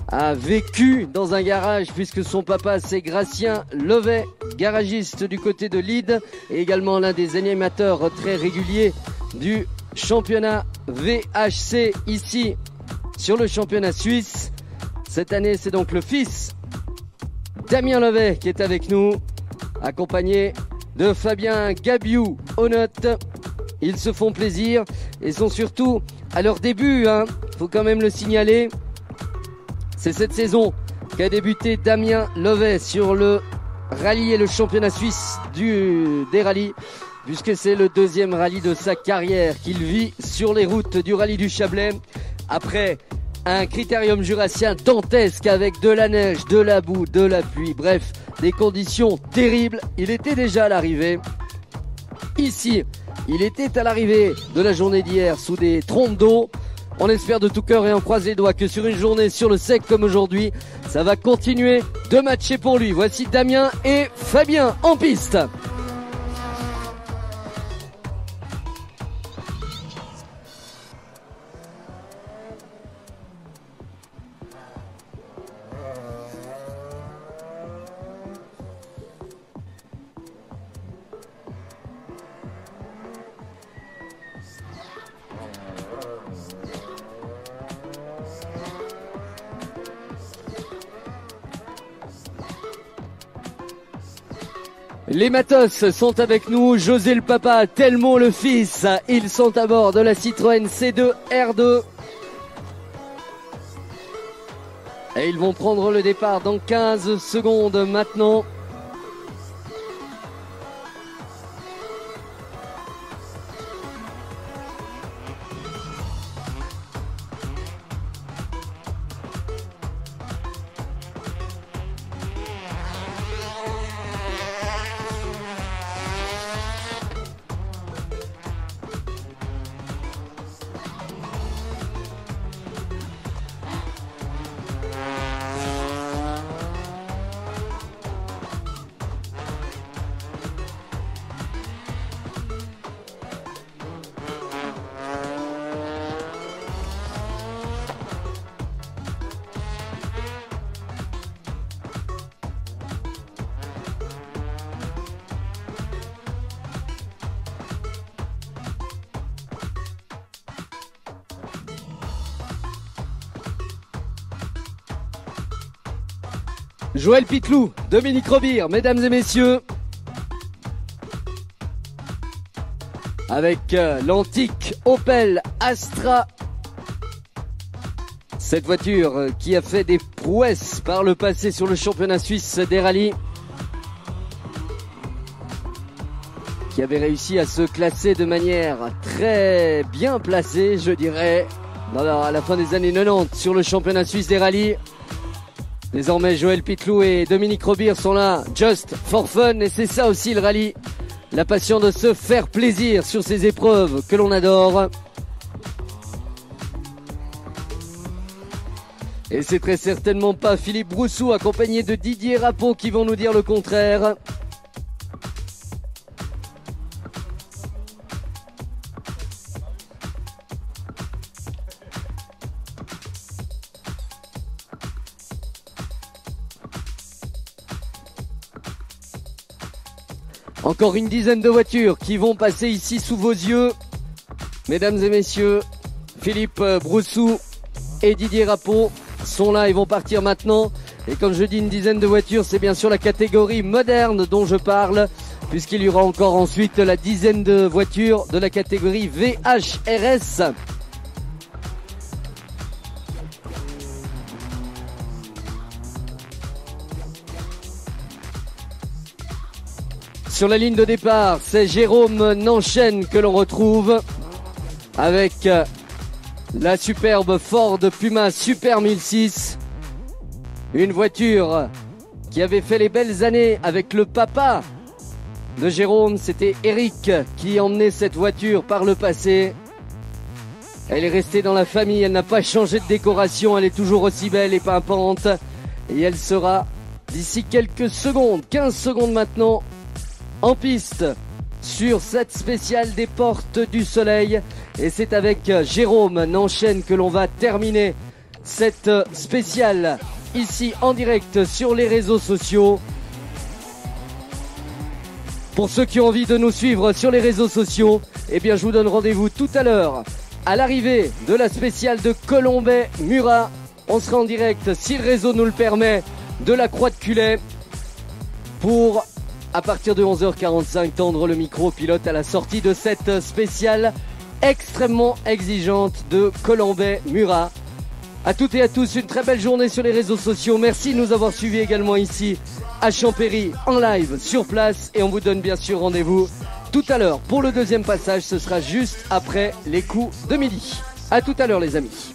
a vécu dans un garage puisque son papa c'est Gracien Levet, garagiste du côté de Lide et également l'un des animateurs très réguliers du championnat VHC ici sur le championnat suisse. Cette année c'est donc le fils Damien Levet qui est avec nous, accompagné de Fabien Gabiou aux notes. Ils se font plaisir et sont surtout à leur début, faut quand même le signaler. C'est cette saison qu'a débuté Damien Levet sur le rallye et le championnat suisse des rallyes, puisque c'est le 2e rallye de sa carrière qu'il vit sur les routes du rallye du Chablais. Après un critérium jurassien dantesque avec de la neige, de la boue, de la pluie, bref, des conditions terribles, il était déjà à l'arrivée. Ici, il était à l'arrivée de la journée d'hier sous des trompes d'eau. On espère de tout cœur et on croise les doigts que sur une journée sur le sec comme aujourd'hui, ça va continuer de matcher pour lui. Voici Damien et Fabien en piste. Les matos sont avec nous, José le papa, Telmo le fils, ils sont à bord de la Citroën C2 R2. Et ils vont prendre le départ dans 15 secondes maintenant. Joël Pitlou, Dominique Robir, mesdames et messieurs. Avec l'antique Opel Astra. Cette voiture qui a fait des prouesses par le passé sur le championnat suisse des rallyes. Qui avait réussi à se classer de manière très bien placée, je dirais, à la fin des années 90 sur le championnat suisse des rallyes. Désormais, Joël Pitlou et Dominique Robir sont là, just for fun, et c'est ça aussi le rallye. La passion de se faire plaisir sur ces épreuves que l'on adore. Et c'est très certainement pas Philippe Broussou accompagné de Didier Rapeau qui vont nous dire le contraire. Encore une dizaine de voitures qui vont passer ici sous vos yeux. Mesdames et messieurs, Philippe Broussou et Didier Rapeau sont là et vont partir maintenant. Et quand je dis une dizaine de voitures, c'est bien sûr la catégorie moderne dont je parle, puisqu'il y aura encore ensuite la dizaine de voitures de la catégorie VHRS. Sur la ligne de départ, c'est Jérôme Nanchen que l'on retrouve avec la superbe Ford Puma Super 1006. Une voiture qui avait fait les belles années avec le papa de Jérôme. C'était Eric qui emmenait cette voiture par le passé. Elle est restée dans la famille, elle n'a pas changé de décoration, elle est toujours aussi belle et pimpante. Et elle sera d'ici quelques secondes, 15 secondes maintenant, en piste sur cette spéciale des Portes du Soleil. Et c'est avec Jérôme Nanchen que l'on va terminer cette spéciale ici en direct sur les réseaux sociaux. Pour ceux qui ont envie de nous suivre sur les réseaux sociaux, eh bien je vous donne rendez-vous tout à l'heure à l'arrivée de la spéciale de Colombey-Murat. On sera en direct, si le réseau nous le permet, de la Croix de Culay pour, à partir de 11h45, tendre le micro au pilote à la sortie de cette spéciale extrêmement exigeante de Colombey-Murat. À toutes et à tous, une très belle journée sur les réseaux sociaux. Merci de nous avoir suivis également ici à Champéry en live sur place. Et on vous donne bien sûr rendez-vous tout à l'heure pour le deuxième passage. Ce sera juste après les coups de midi. À tout à l'heure les amis.